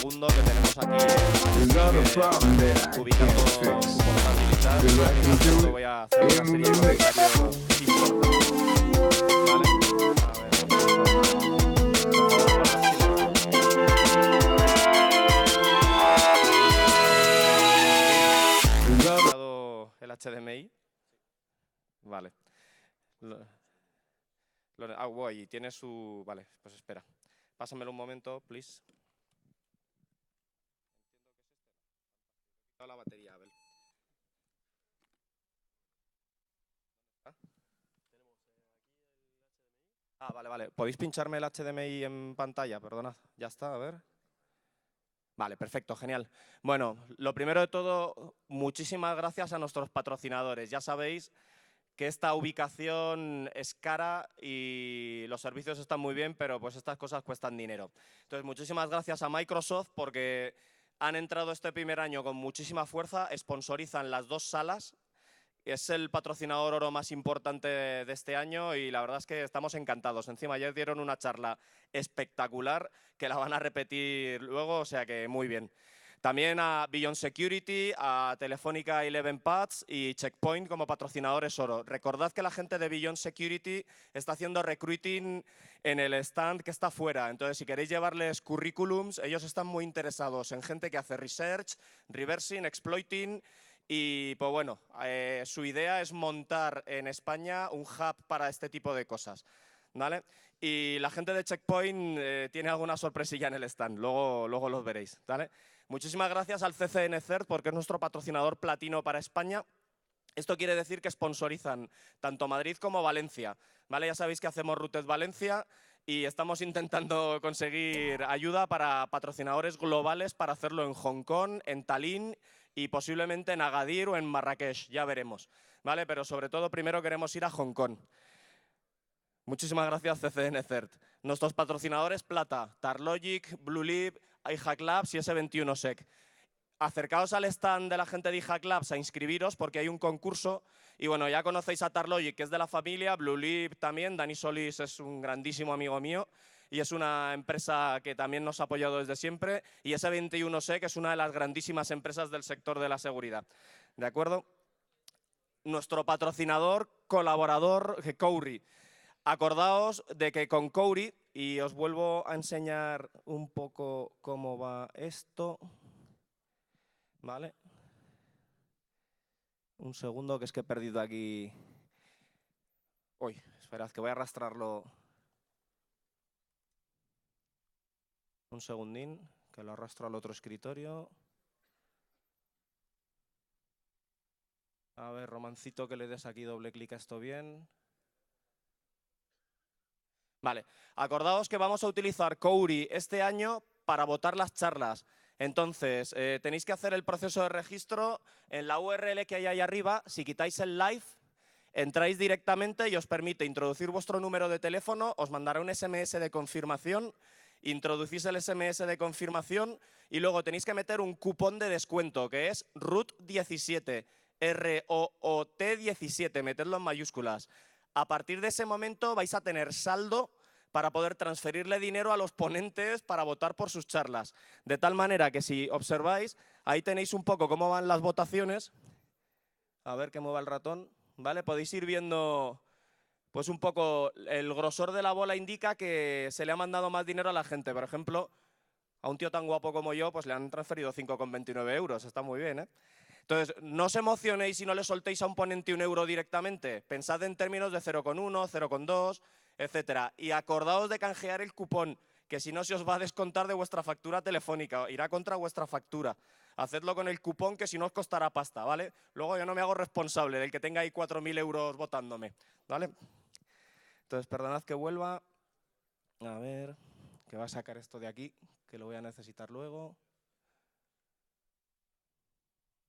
segundo que tenemos aquí ubicando su portabilidad. Voy a hacer una serie de comentarios importantes. ¿Vale? El HDMI. Vale. Guay, tiene su... Vale, pues espera. Pásamelo un momento, please. Entiendo que es este. La batería, Abel. ¿Ah? Vale. ¿Podéis pincharme el HDMI en pantalla? Perdonad. Ya está, a ver. Vale, perfecto, genial. Bueno, lo primero de todo, muchísimas gracias a nuestros patrocinadores. Ya sabéis que esta ubicación es cara y los servicios están muy bien, pero pues estas cosas cuestan dinero. Entonces, muchísimas gracias a Microsoft porque han entrado este primer año con muchísima fuerza, sponsorizan las 2 salas. Es el patrocinador oro más importante de este año y la verdad es que estamos encantados. Encima ayer dieron una charla espectacular que la van a repetir luego, o sea que muy bien. También a Beyond Security, a Telefónica 11 Pads y Checkpoint como patrocinadores oro. Recordad que la gente de Beyond Security está haciendo recruiting en el stand que está fuera. Entonces, si queréis llevarles currículums, ellos están muy interesados en gente que hace research, reversing, exploiting. Y pues bueno, su idea es montar en España un hub para este tipo de cosas, ¿vale? Y la gente de Checkpoint tiene alguna sorpresilla en el stand, luego los veréis, ¿vale? Muchísimas gracias al CCN CERT porque es nuestro patrocinador platino para España. Esto quiere decir que sponsorizan tanto Madrid como Valencia, ¿vale? Ya sabéis que hacemos Routed Valencia y estamos intentando conseguir ayuda para patrocinadores globales para hacerlo en Hong Kong, en Tallinn y posiblemente en Agadir o en Marrakech, ya veremos, ¿vale? Pero sobre todo primero queremos ir a Hong Kong. Muchísimas gracias CCN CERT. Nuestros patrocinadores plata, Tarlogic, Bluelib, iHack Labs y S21sec. Acercaos al stand de la gente de iHack Labs a inscribiros porque hay un concurso y bueno, ya conocéis a Tarlogic, que es de la familia, Bluelib también, Dani Solís es un grandísimo amigo mío y es una empresa que también nos ha apoyado desde siempre y S21sec es una de las grandísimas empresas del sector de la seguridad, ¿de acuerdo? Nuestro patrocinador, colaborador, Cowry. Acordaos de que con Cowry, y os vuelvo a enseñar un poco cómo va esto, ¿vale? Un segundo, que es que he perdido aquí... Uy, esperad, que voy a arrastrarlo. Un segundín, que lo arrastro al otro escritorio. A ver, Romancito, que le des aquí doble clic a esto bien. Vale, acordaos que vamos a utilizar Cowry este año para votar las charlas. Entonces, tenéis que hacer el proceso de registro en la URL que hay ahí arriba. Si quitáis el live, entráis directamente y os permite introducir vuestro número de teléfono, os mandará un SMS de confirmación, introducís el SMS de confirmación y luego tenéis que meter un cupón de descuento que es ROOT17, ROOT17, metedlo en mayúsculas. A partir de ese momento vais a tener saldo para poder transferirle dinero a los ponentes para votar por sus charlas. De tal manera que si observáis, ahí tenéis un poco cómo van las votaciones. A ver que mueva el ratón. ¿Vale? Podéis ir viendo pues un poco el grosor de la bola indica que se le ha mandado más dinero a la gente. Por ejemplo, a un tío tan guapo como yo pues le han transferido 5,29 euros. Está muy bien, ¿eh? Entonces, no os emocionéis si no le soltéis a un ponente 1 euro directamente. Pensad en términos de 0,1, 0,2, etcétera. Y acordaos de canjear el cupón, que si no se os va a descontar de vuestra factura telefónica, irá contra vuestra factura. Hacedlo con el cupón, que si no os costará pasta, ¿vale? Luego yo no me hago responsable del que tenga ahí 4.000 euros votándome, ¿vale? Entonces, perdonad que vuelva. A ver, que va a sacar esto de aquí, que lo voy a necesitar luego.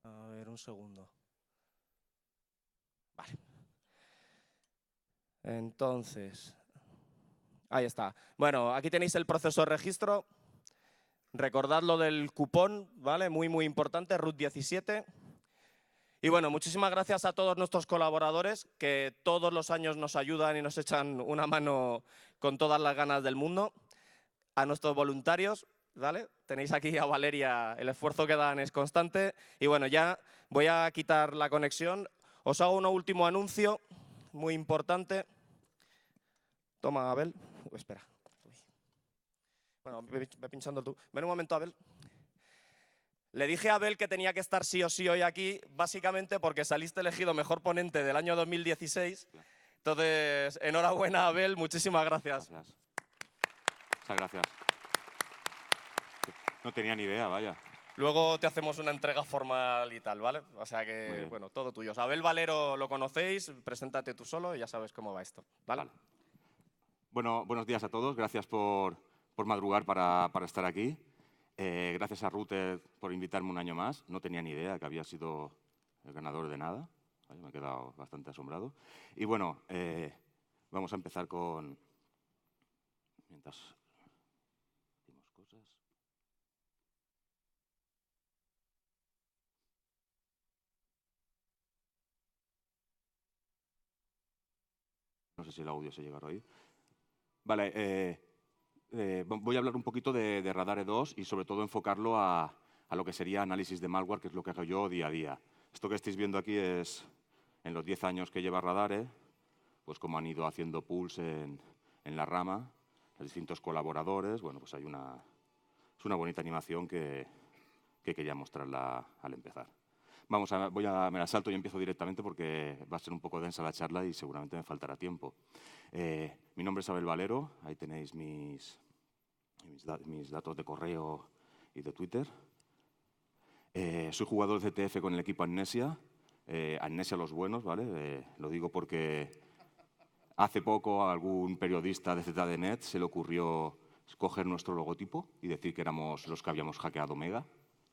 A ver, un segundo. Vale. Entonces, ahí está. Bueno, aquí tenéis el proceso de registro. Recordad lo del cupón, ¿vale? Muy, muy importante, ROOT17. Y bueno, muchísimas gracias a todos nuestros colaboradores que todos los años nos ayudan y nos echan una mano con todas las ganas del mundo. A nuestros voluntarios, ¿vale? Tenéis aquí a Valeria, el esfuerzo que dan es constante. Y bueno, ya voy a quitar la conexión. Os hago un último anuncio muy importante. Toma, Abel. Espera. Bueno, ve pinchando tú. Ven un momento, Abel. Le dije a Abel que tenía que estar sí o sí hoy aquí, básicamente porque saliste elegido mejor ponente del año 2016. Entonces, enhorabuena, Abel. Muchísimas gracias. Gracias. Muchas gracias. No tenía ni idea, vaya. Luego te hacemos una entrega formal y tal, ¿vale? O sea que, bueno, todo tuyo. Abel Valero lo conocéis, preséntate tú solo y ya sabes cómo va esto, ¿vale? Bueno, buenos días a todos. Gracias por madrugar para estar aquí. Gracias a Rute por invitarme un año más. No tenía ni idea que había sido el ganador de nada. Vaya, me he quedado bastante asombrado. Y bueno, vamos a empezar con... Mientras decimos cosas... No sé si el audio se llegará a oír. Vale, voy a hablar un poquito de Radare 2 y sobre todo enfocarlo a lo que sería análisis de malware, que es lo que hago yo día a día. Esto que estáis viendo aquí es, en los 10 años que lleva Radare, pues cómo han ido haciendo pulls en la rama, los distintos colaboradores. Bueno, pues es una bonita animación que quería mostrarla al empezar. Me la salto y empiezo directamente porque va a ser un poco densa la charla y seguramente me faltará tiempo. Mi nombre es Abel Valero, ahí tenéis mis datos de correo y de Twitter. Soy jugador de CTF con el equipo Amnesia, Amnesia los buenos, ¿vale? Lo digo porque hace poco a algún periodista de ZDNet se le ocurrió coger nuestro logotipo y decir que éramos los que habíamos hackeado Mega,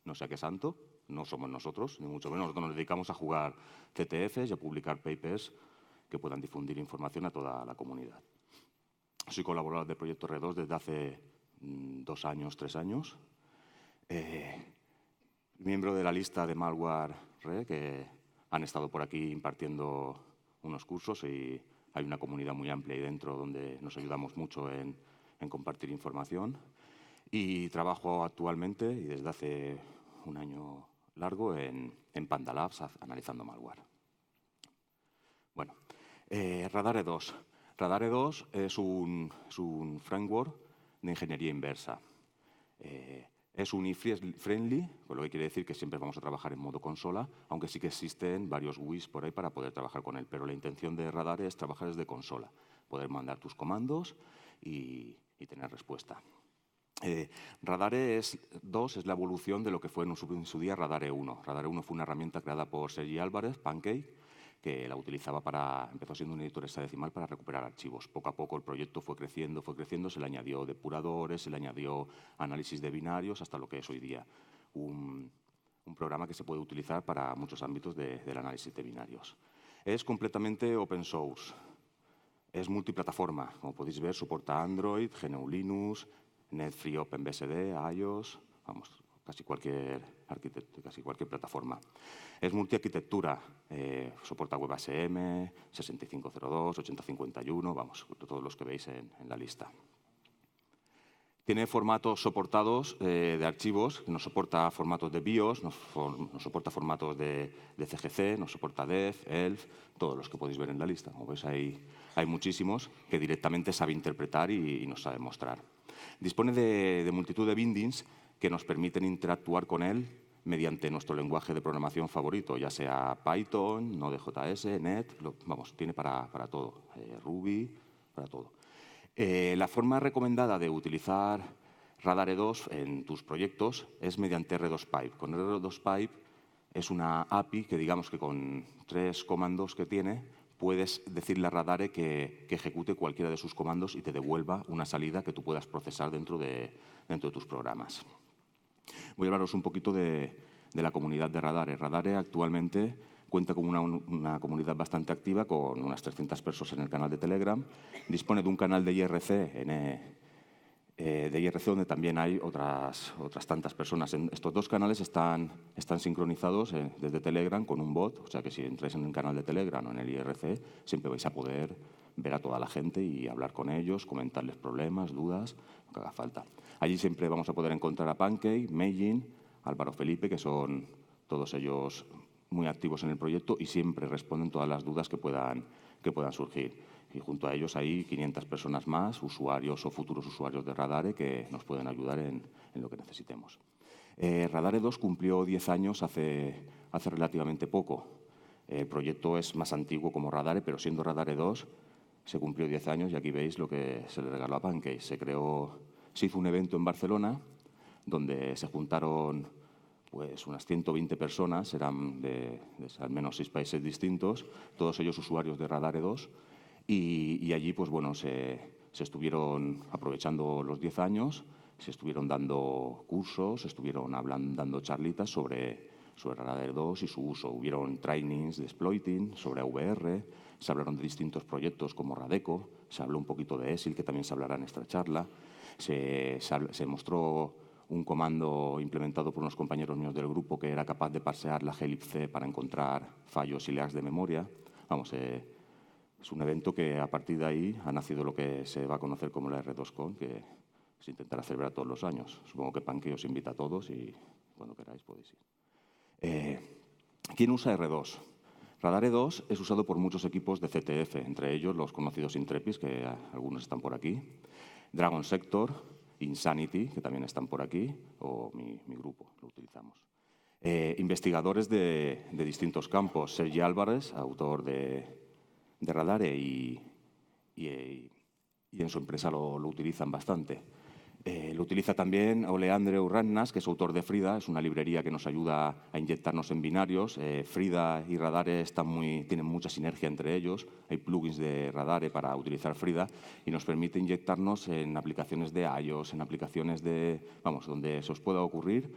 no sé a qué santo. No somos nosotros, ni mucho menos. Nosotros nos dedicamos a jugar CTFs y a publicar papers que puedan difundir información a toda la comunidad. Soy colaborador de Proyecto R2 desde hace 2 años, 3 años. Miembro de la lista de Malware Re, que han estado por aquí impartiendo unos cursos y hay una comunidad muy amplia ahí dentro donde nos ayudamos mucho en compartir información. Y trabajo actualmente y desde hace un año largo en Panda Labs analizando malware. Bueno, Radare 2. Radare 2 es un framework de ingeniería inversa. Es UNI-friendly, con lo que quiere decir que siempre vamos a trabajar en modo consola, aunque sí que existen varios GUIs por ahí para poder trabajar con él. Pero la intención de Radare es trabajar desde consola, poder mandar tus comandos y tener respuesta. Radare 2 es la evolución de lo que fue en su día Radare 1. Radare 1 fue una herramienta creada por Sergi Álvarez, Pancake, que la utilizaba empezó siendo un editor hexadecimal para recuperar archivos. Poco a poco el proyecto fue creciendo, se le añadió depuradores, se le añadió análisis de binarios, hasta lo que es hoy día un programa que se puede utilizar para muchos ámbitos del análisis de binarios. Es completamente open source, es multiplataforma. Como podéis ver, soporta Android, GNU Linux, NetFree OpenBSD, iOS, vamos, casi cualquier plataforma. Es multiarquitectura, soporta WebASM, 6502, 8051, vamos, todos los que veis en la lista. Tiene formatos soportados de archivos, nos soporta formatos de BIOS, nos soporta formatos de CGC, nos soporta DEF, ELF, todos los que podéis ver en la lista. Como veis, hay muchísimos que directamente sabe interpretar y nos sabe mostrar. Dispone de multitud de bindings que nos permiten interactuar con él mediante nuestro lenguaje de programación favorito, ya sea Python, Node.js, Net, vamos, tiene para todo, Ruby, para todo. La forma recomendada de utilizar Radare 2 en tus proyectos es mediante R2Pipe. Con R2Pipe es una API que digamos que con 3 comandos que tiene puedes decirle a Radare que ejecute cualquiera de sus comandos y te devuelva una salida que tú puedas procesar dentro de tus programas. Voy a hablaros un poquito de la comunidad de Radare. Radare actualmente cuenta con una comunidad bastante activa, con unas 300 personas en el canal de Telegram. Dispone de un canal de IRC, donde también hay otras tantas personas. Estos 2 canales están sincronizados desde Telegram con un bot, o sea que si entráis en el canal de Telegram o en el IRC, siempre vais a poder ver a toda la gente y hablar con ellos, comentarles problemas, dudas, lo que haga falta. Allí siempre vamos a poder encontrar a Pancake, Meijin, Álvaro Felipe, que son todos ellos muy activos en el proyecto y siempre responden todas las dudas que puedan surgir. Y junto a ellos hay 500 personas más, usuarios o futuros usuarios de Radare, que nos pueden ayudar en lo que necesitemos. Radare 2 cumplió 10 años hace relativamente poco. El proyecto es más antiguo como Radare, pero siendo Radare 2 se cumplió 10 años y aquí veis lo que se le regaló a Pancake. Se hizo un evento en Barcelona donde se juntaron pues unas 120 personas, eran de al menos 6 países distintos, todos ellos usuarios de Radare 2, y allí pues bueno, se estuvieron aprovechando los 10 años, se estuvieron dando cursos, se estuvieron dando charlitas sobre Radare 2 y su uso. Hubieron trainings de exploiting sobre AVR, se hablaron de distintos proyectos como Radeco, se habló un poquito de ESIL, que también se hablará en esta charla, se mostró un comando implementado por unos compañeros míos del grupo que era capaz de parsear la glibc para encontrar fallos y leaks de memoria. Vamos, es un evento que a partir de ahí ha nacido lo que se va a conocer como la R2Con, que se intentará celebrar todos los años. Supongo que Pancake os invita a todos y cuando queráis podéis ir. ¿Quién usa R2? Radare 2 es usado por muchos equipos de CTF, entre ellos los conocidos Intrepid, que algunos están por aquí, Dragon Sector, Insanity, que también están por aquí, o mi grupo, lo utilizamos. Investigadores de distintos campos. Sergi Álvarez, autor de Radare, y en su empresa lo utilizan bastante. Lo utiliza también Oleandre Urrannas, que es autor de Frida, es una librería que nos ayuda a inyectarnos en binarios. Frida y Radare tienen mucha sinergia entre ellos. Hay plugins de Radare para utilizar Frida y nos permite inyectarnos en aplicaciones de iOS, en aplicaciones donde se os pueda ocurrir,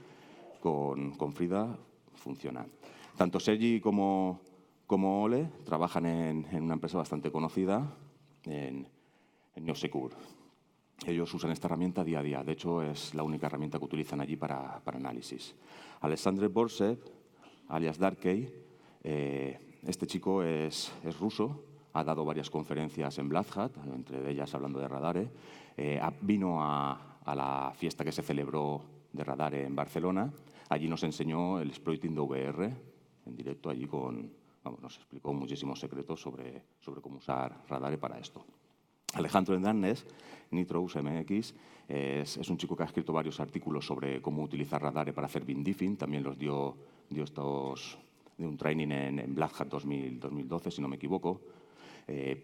con Frida funciona. Tanto Sergi como Ole trabajan en una empresa bastante conocida, en Neosecure. Ellos usan esta herramienta día a día. De hecho, es la única herramienta que utilizan allí para análisis. Alexandre Borsev, alias Darkey, este chico es ruso, ha dado varias conferencias en Black Hat, entre ellas hablando de Radare. Vino a la fiesta que se celebró de Radare en Barcelona. Allí nos enseñó el exploiting de VR en directo. Allí nos explicó muchísimos secretos sobre cómo usar Radare para esto. Alejandro Hernández, Nitrous MX, es un chico que ha escrito varios artículos sobre cómo utilizar Radare para hacer bindiffing. También los dio estos de un training en Black Hat 2012, si no me equivoco.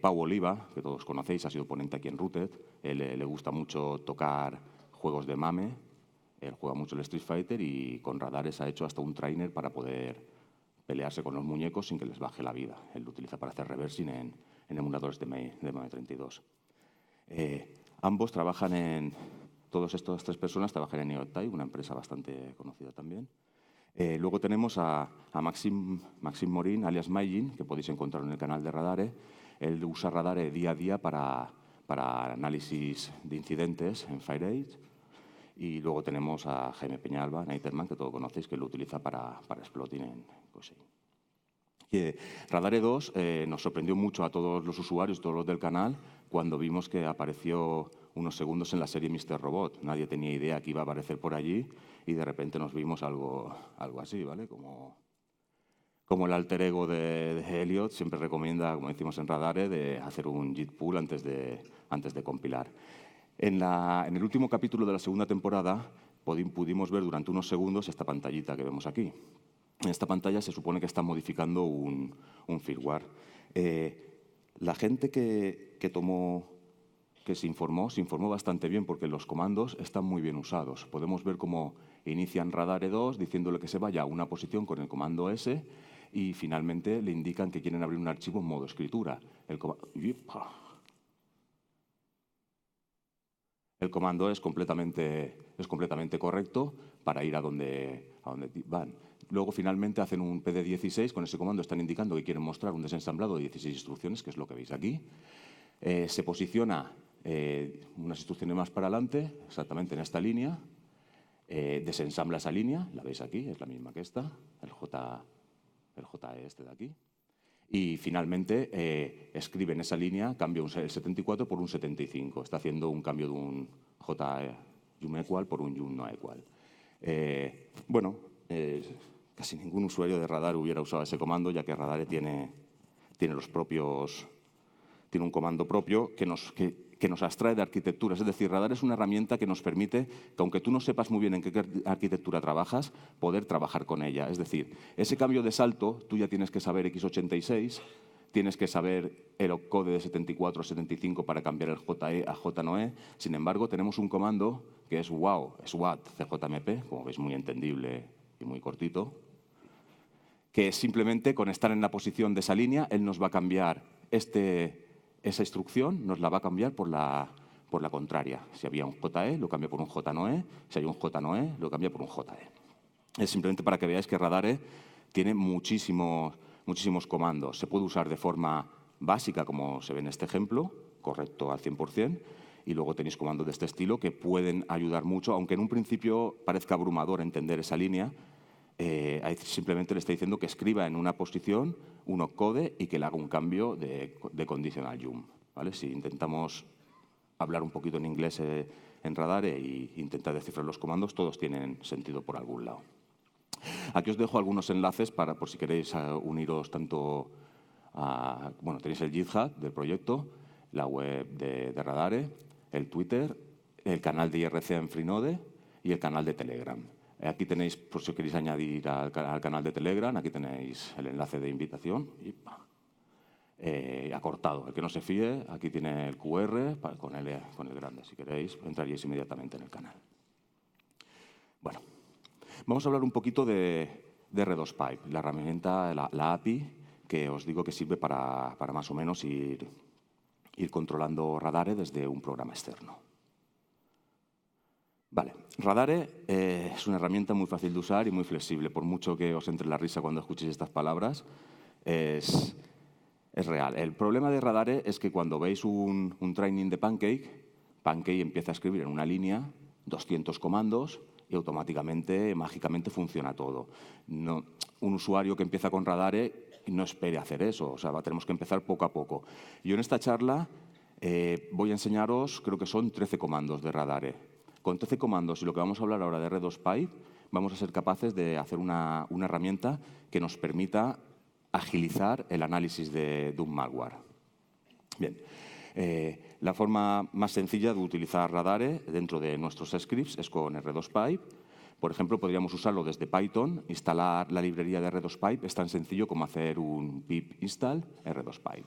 Pau Oliva, que todos conocéis, ha sido ponente aquí en Rooted. Le gusta mucho tocar juegos de mame. Él juega mucho el Street Fighter y con Radare se ha hecho hasta un trainer para poder pelearse con los muñecos sin que les baje la vida. Él lo utiliza para hacer reversing en emuladores de MAME 32. Ambos trabajan todas estas 3 personas trabajan en Neotai, una empresa bastante conocida también. Luego tenemos a Maxim Morin, alias Meijin, que podéis encontrar en el canal de Radare. Él usa Radare día a día para análisis de incidentes en FireEdge. Y luego tenemos a Jaime Peñalba, Niterman, que todos conocéis, que lo utiliza para exploiting en Cosei. Radare 2 nos sorprendió mucho a todos los usuarios, todos los del canal, cuando vimos que apareció unos segundos en la serie Mr. Robot. Nadie tenía idea que iba a aparecer por allí y de repente nos vimos algo así, ¿vale? Como el alter ego de Elliot siempre recomienda, como decimos en Radare, de hacer un git pull antes de compilar. En el último capítulo de la segunda temporada pudimos ver durante unos segundos esta pantallita que vemos aquí. En esta pantalla se supone que está modificando un firmware. La gente que se informó bastante bien porque los comandos están muy bien usados. Podemos ver cómo inician Radare 2 diciéndole que se vaya a una posición con el comando S y finalmente le indican que quieren abrir un archivo en modo escritura. El comando es completamente correcto para ir a donde van. Luego, finalmente, hacen un PD16. Con ese comando están indicando que quieren mostrar un desensamblado de 16 instrucciones, que es lo que veis aquí. Se posiciona unas instrucciones más para adelante, exactamente en esta línea. Desensambla esa línea, la veis aquí, es la misma que esta, el JE este de aquí. Y finalmente escribe en esa línea, cambia el 74 por un 75. Está haciendo un cambio de un J yum equal por un yum no equal. Bueno, casi ningún usuario de Radar hubiera usado ese comando, ya que Radar tiene un comando propio que nos abstrae de arquitecturas. Es decir, Radar es una herramienta que nos permite que, aunque tú no sepas muy bien en qué arquitectura trabajas, poder trabajar con ella. Es decir, ese cambio de salto, tú ya tienes que saber x86, tienes que saber el opcode de 74 o 75 para cambiar el JE a JNOE. Sin embargo, tenemos un comando que es wow, SWAT, CJMP, como veis, muy entendible y muy cortito, que simplemente con estar en la posición de esa línea, él nos va a cambiar esa instrucción, nos la va a cambiar por la contraria. Si había un JE, lo cambia por un JNOE. Si hay un JNOE, lo cambia por un JE. Es simplemente para que veáis que Radare tiene muchísimos comandos. Se puede usar de forma básica, como se ve en este ejemplo, correcto al 100%, y luego tenéis comandos de este estilo que pueden ayudar mucho, aunque en un principio parezca abrumador entender esa línea. Simplemente le está diciendo que escriba en una posición un opcode y que le haga un cambio de conditional yum, ¿vale? Si intentamos hablar un poquito en inglés en Radare e intentar descifrar los comandos, todos tienen sentido por algún lado. Aquí os dejo algunos enlaces por si queréis uniros tanto a... Bueno, tenéis el GitHub del proyecto, la web de Radare, el Twitter, el canal de IRC en Freenode y el canal de Telegram. Aquí tenéis, por si queréis añadir al canal de Telegram, aquí tenéis el enlace de invitación. Y acortado. El que no se fíe, aquí tiene el QR con el grande. Si queréis, entraríais inmediatamente en el canal. Bueno, vamos a hablar un poquito de R2Pipe, la herramienta, la API, que os digo que sirve para más o menos ir controlando Radare desde un programa externo. Vale, Radare es una herramienta muy fácil de usar y muy flexible. Por mucho que os entre la risa cuando escuchéis estas palabras, es real. El problema de Radare es que cuando veis un training de Pancake empieza a escribir en una línea 200 comandos y automáticamente, mágicamente, funciona todo. No, un usuario que empieza con Radare no espere hacer eso, o sea, tenemos que empezar poco a poco. Yo en esta charla voy a enseñaros, creo que son 13 comandos de Radare. Con 13 comandos y lo que vamos a hablar ahora de R2Pipe, vamos a ser capaces de hacer una herramienta que nos permita agilizar el análisis de un malware. Bien, la forma más sencilla de utilizar Radare dentro de nuestros scripts es con R2Pipe. Por ejemplo, podríamos usarlo desde Python. Instalar la librería de R2Pipe es tan sencillo como hacer un pip install R2Pipe.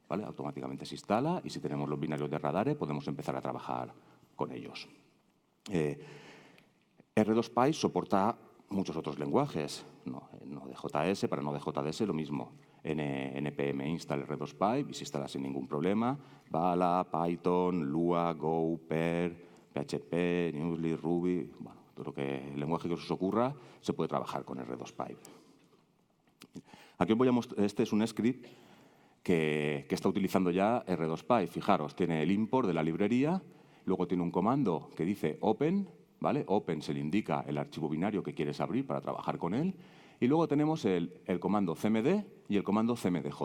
¿Vale? Automáticamente se instala y si tenemos los binarios de Radare podemos empezar a trabajar con ellos. R2Pipe soporta muchos otros lenguajes, Node.js, para Node.js lo mismo, npm install R2Pipe y se instala sin ningún problema, Bala, Python, Lua, Go, Perl, PHP, Newsly, Ruby, bueno, todo lo que el lenguaje que os ocurra se puede trabajar con R2Pipe. Aquí os voy a mostrar, este es un script que está utilizando ya R2Pipe. Fijaros, tiene el import de la librería, luego tiene un comando que dice open, ¿vale? Open se le indica el archivo binario que quieres abrir para trabajar con él. Y luego tenemos el comando cmd y el comando cmdj.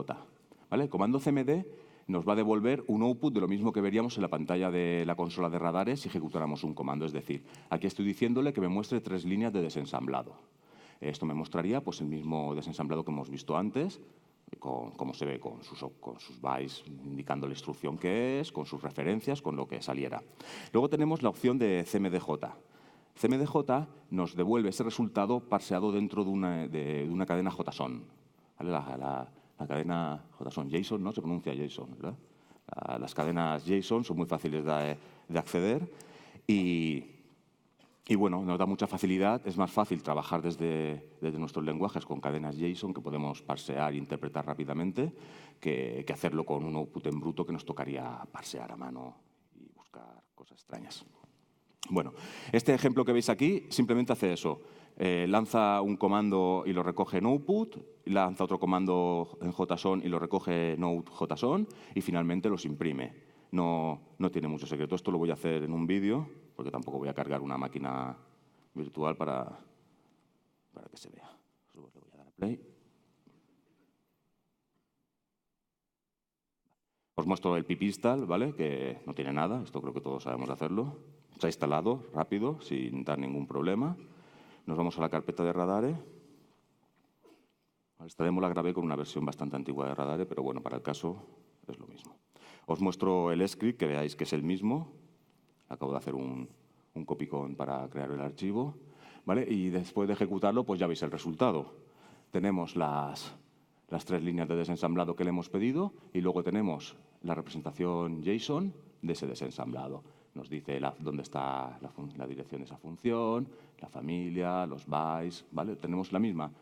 ¿Vale? El comando cmd nos va a devolver un output de lo mismo que veríamos en la pantalla de la consola de Radare si ejecutáramos un comando. Es decir, aquí estoy diciéndole que me muestre 3 líneas de desensamblado. Esto me mostraría pues, el mismo desensamblado que hemos visto antes, como se ve con sus bytes indicando la instrucción que es, con sus referencias, con lo que saliera. Luego tenemos la opción de CMDJ. CMDJ nos devuelve ese resultado parseado dentro de una cadena JSON. ¿Vale? La cadena JSON, JSON, ¿no? Se pronuncia JSON, ¿verdad? Las cadenas JSON son muy fáciles de acceder y bueno, nos da mucha facilidad. Es más fácil trabajar desde nuestros lenguajes con cadenas JSON que podemos parsear e interpretar rápidamente que hacerlo con un output en bruto que nos tocaría parsear a mano y buscar cosas extrañas. Bueno, este ejemplo que veis aquí simplemente hace eso. Lanza un comando y lo recoge en output, lanza otro comando en JSON y lo recoge en out.json y finalmente los imprime. No tiene mucho secreto. Esto lo voy a hacer en un vídeo, porque tampoco voy a cargar una máquina virtual para que se vea. Le voy a dar a play. Os muestro el pip install, ¿vale? Que no tiene nada, esto creo que todos sabemos hacerlo. Se ha instalado rápido, sin dar ningún problema. Nos vamos a la carpeta de Radare. Esta demo la grabé con una versión bastante antigua de Radare, pero bueno, para el caso es lo mismo. Os muestro el script, que veáis que es el mismo. Acabo de hacer un copy-con para crear el archivo, ¿vale? Y después de ejecutarlo, pues ya veis el resultado. Tenemos las 3 líneas de desensamblado que le hemos pedido y luego tenemos la representación JSON de ese desensamblado. Nos dice dónde está la dirección de esa función, la familia, los bytes, ¿vale? Tenemos la misma.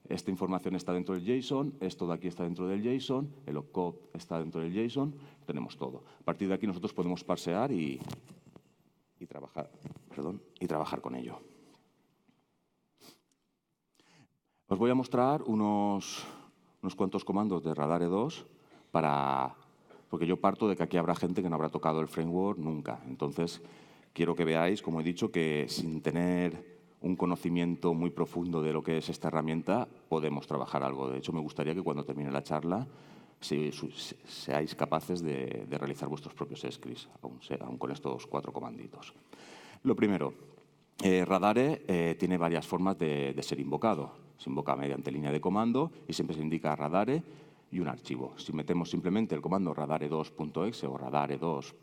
Esta información está dentro del JSON, esto de aquí está dentro del JSON, el opcode está dentro del JSON, tenemos todo. A partir de aquí nosotros podemos parsear y trabajar con ello. Os voy a mostrar unos cuantos comandos de Radare 2 porque yo parto de que aquí habrá gente que no habrá tocado el framework nunca. Entonces, quiero que veáis, como he dicho, que sin tener un conocimiento muy profundo de lo que es esta herramienta, podemos trabajar algo. De hecho, me gustaría que cuando termine la charla seáis capaces de realizar vuestros propios scripts, aún con estos 4 comanditos. Lo primero, Radare tiene varias formas de ser invocado. Se invoca mediante línea de comando y siempre se indica Radare y un archivo. Si metemos simplemente el comando radare2.exe o radare2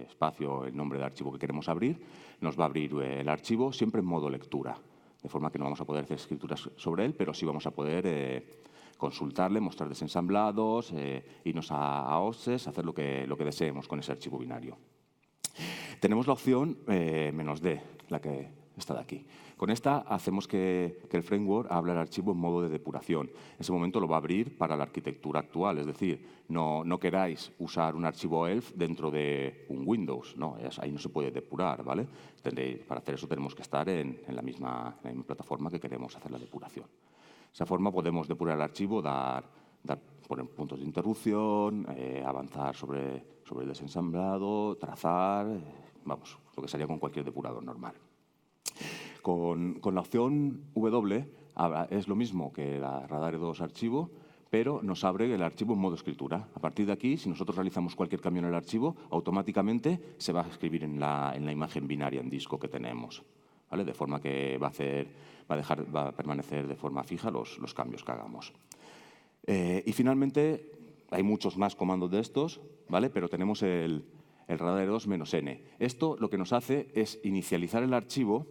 espacio el nombre del archivo que queremos abrir, nos va a abrir el archivo siempre en modo lectura, de forma que no vamos a poder hacer escrituras sobre él, pero sí vamos a poder consultarle, mostrar desensamblados, irnos a OSES, hacer lo que deseemos con ese archivo binario. Tenemos la opción -d, la que está de aquí. Con esta hacemos que el framework abra el archivo en modo de depuración. En ese momento lo va a abrir para la arquitectura actual, es decir, no queráis usar un archivo ELF dentro de un Windows, ¿no? Ahí no se puede depurar, ¿vale? Para hacer eso tenemos que estar en la misma plataforma que queremos hacer la depuración. De esa forma podemos depurar el archivo, poner puntos de interrupción, avanzar sobre el desensamblado, trazar, vamos, lo que sería con cualquier depurador normal. Con la opción W es lo mismo que la Radare 2 archivo, pero nos abre el archivo en modo escritura. A partir de aquí, si nosotros realizamos cualquier cambio en el archivo, automáticamente se va a escribir en la imagen binaria en disco que tenemos, ¿vale? De forma que va a permanecer de forma fija los cambios que hagamos. Y finalmente, hay muchos más comandos de estos, ¿vale? Pero tenemos el Radare 2 -n. Esto lo que nos hace es inicializar el archivo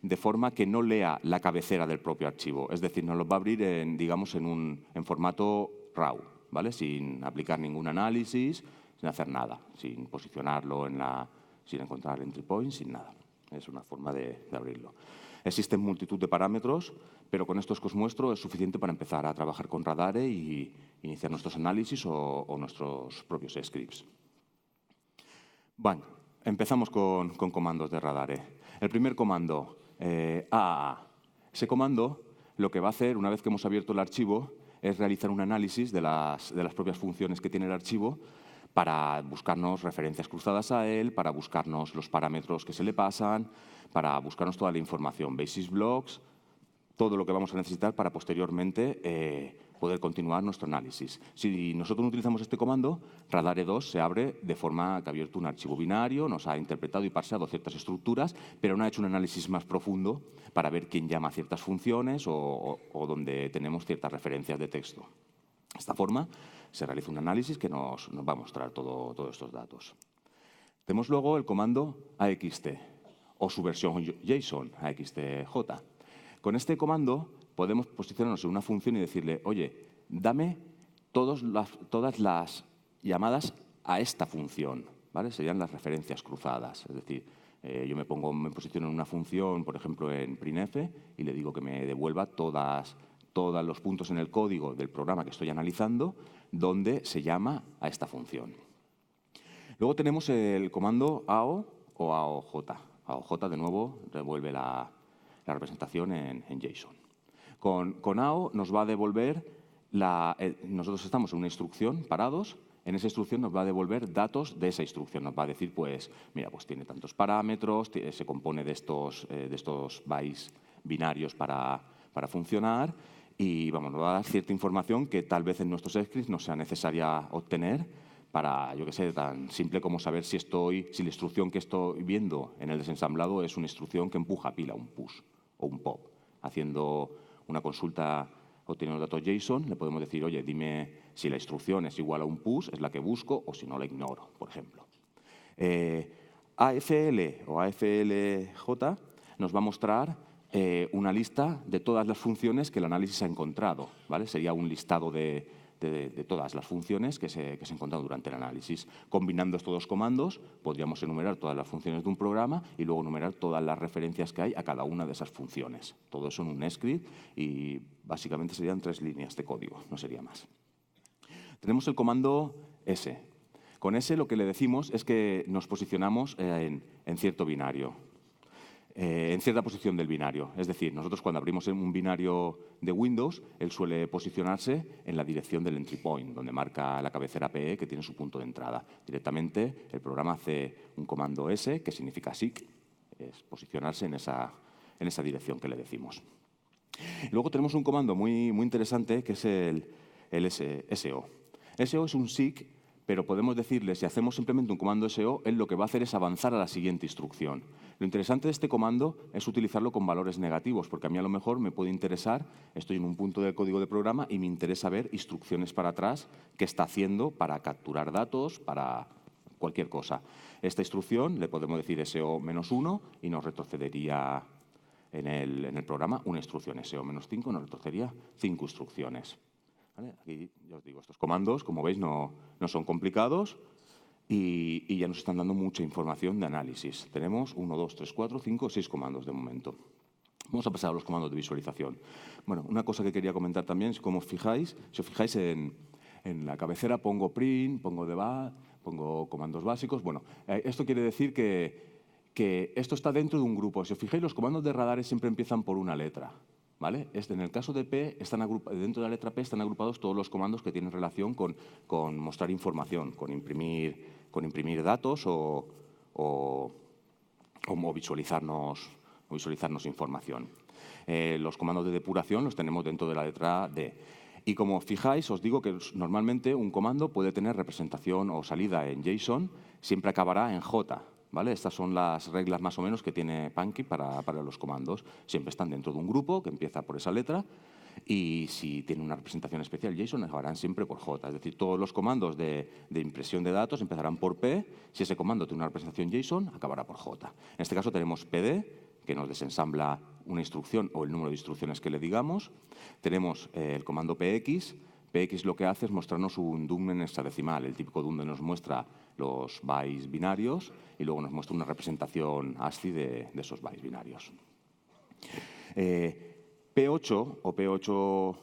de forma que no lea la cabecera del propio archivo. Es decir, nos lo va a abrir en formato RAW, ¿vale? Sin aplicar ningún análisis, sin hacer nada, sin posicionarlo sin encontrar entry points, sin nada. Es una forma de abrirlo. Existen multitud de parámetros, pero con estos que os muestro es suficiente para empezar a trabajar con Radare y iniciar nuestros análisis o nuestros propios scripts. Bueno, empezamos con comandos de Radare. El primer comando, AAA. Ese comando lo que va a hacer, una vez que hemos abierto el archivo, es realizar un análisis de las propias funciones que tiene el archivo para buscarnos referencias cruzadas a él, para buscarnos los parámetros que se le pasan, para buscarnos toda la información, basis blocks, todo lo que vamos a necesitar para posteriormente poder continuar nuestro análisis. Si nosotros no utilizamos este comando, Radare 2 se abre de forma que ha abierto un archivo binario, nos ha interpretado y parseado ciertas estructuras, pero no ha hecho un análisis más profundo para ver quién llama ciertas funciones o donde tenemos ciertas referencias de texto. De esta forma se realiza un análisis que nos va a mostrar todos estos datos. Tenemos luego el comando AXT o su versión JSON, AXTJ. Con este comando podemos posicionarnos en una función y decirle, oye, dame todas las llamadas a esta función, ¿vale? Serían las referencias cruzadas. Es decir, yo me posiciono en una función, por ejemplo, en printf, y le digo que me devuelva todos los puntos en el código del programa que estoy analizando donde se llama a esta función. Luego tenemos el comando AO o AOJ. AOJ, de nuevo, devuelve la representación en JSON. Con AO nos va a devolver, nosotros estamos en una instrucción parados, en esa instrucción nos va a devolver datos de esa instrucción. Nos va a decir, pues, mira, pues tiene tantos parámetros, se compone de estos bytes binarios para funcionar y vamos, nos va a dar cierta información que tal vez en nuestros scripts no sea necesaria obtener para, yo qué sé, tan simple como saber si la instrucción que estoy viendo en el desensamblado es una instrucción que empuja pila, un push o un pop. Haciendo una consulta obteniendo datos JSON, le podemos decir, oye, dime si la instrucción es igual a un push, es la que busco, o si no, la ignoro, por ejemplo. AFL o AFLJ nos va a mostrar una lista de todas las funciones que el análisis ha encontrado, ¿vale? Sería un listado de todas las funciones que se han encontrado durante el análisis. Combinando estos dos comandos, podríamos enumerar todas las funciones de un programa y luego enumerar todas las referencias que hay a cada una de esas funciones. Todo eso en un script y básicamente serían 3 líneas de código, no sería más. Tenemos el comando S. Con S lo que le decimos es que nos posicionamos en cierto binario. En cierta posición del binario. Es decir, nosotros cuando abrimos un binario de Windows, él suele posicionarse en la dirección del entry point, donde marca la cabecera PE que tiene su punto de entrada. Directamente el programa hace un comando S, que significa SIC, es posicionarse en esa dirección que le decimos. Luego tenemos un comando muy interesante que es el SO. SO es un SIC, pero podemos decirle, si hacemos simplemente un comando SO, él lo que va a hacer es avanzar a la siguiente instrucción. Lo interesante de este comando es utilizarlo con valores negativos, porque a mí a lo mejor me puede interesar, estoy en un punto del código de programa y me interesa ver instrucciones para atrás que está haciendo para capturar datos, para cualquier cosa. Esta instrucción le podemos decir SO-1 y nos retrocedería en el programa una instrucción. SO-5 nos retrocedería 5 instrucciones. ¿Vale? Aquí ya os digo, estos comandos, como veis, no son complicados y ya nos están dando mucha información de análisis. Tenemos 1, 2, 3, 4, 5, 6 comandos de momento. Vamos a pasar a los comandos de visualización. Bueno, una cosa que quería comentar también es, como fijáis, si os fijáis en la cabecera pongo print, pongo debug, pongo comandos básicos. Bueno, esto quiere decir que esto está dentro de un grupo. Si os fijáis, los comandos de radares siempre empiezan por una letra. ¿Vale? En el caso de P, dentro de la letra P están agrupados todos los comandos que tienen relación con mostrar información, con imprimir datos o visualizarnos información. Los comandos de depuración los tenemos dentro de la letra D. Y como fijáis, os digo que normalmente un comando puede tener representación o salida en JSON, siempre acabará en J. ¿Vale? Estas son las reglas más o menos que tiene Punky para los comandos. Siempre están dentro de un grupo que empieza por esa letra y si tiene una representación especial JSON acabarán siempre por J. Es decir, todos los comandos de impresión de datos empezarán por P. Si ese comando tiene una representación JSON, acabará por J. En este caso tenemos PD, que nos desensambla una instrucción o el número de instrucciones que le digamos. Tenemos el comando PX. PX lo que hace es mostrarnos un DUM en hexadecimal, el típico DUM que nos muestra los bytes binarios y luego nos muestra una representación ASCII de esos bytes binarios. P8 o P8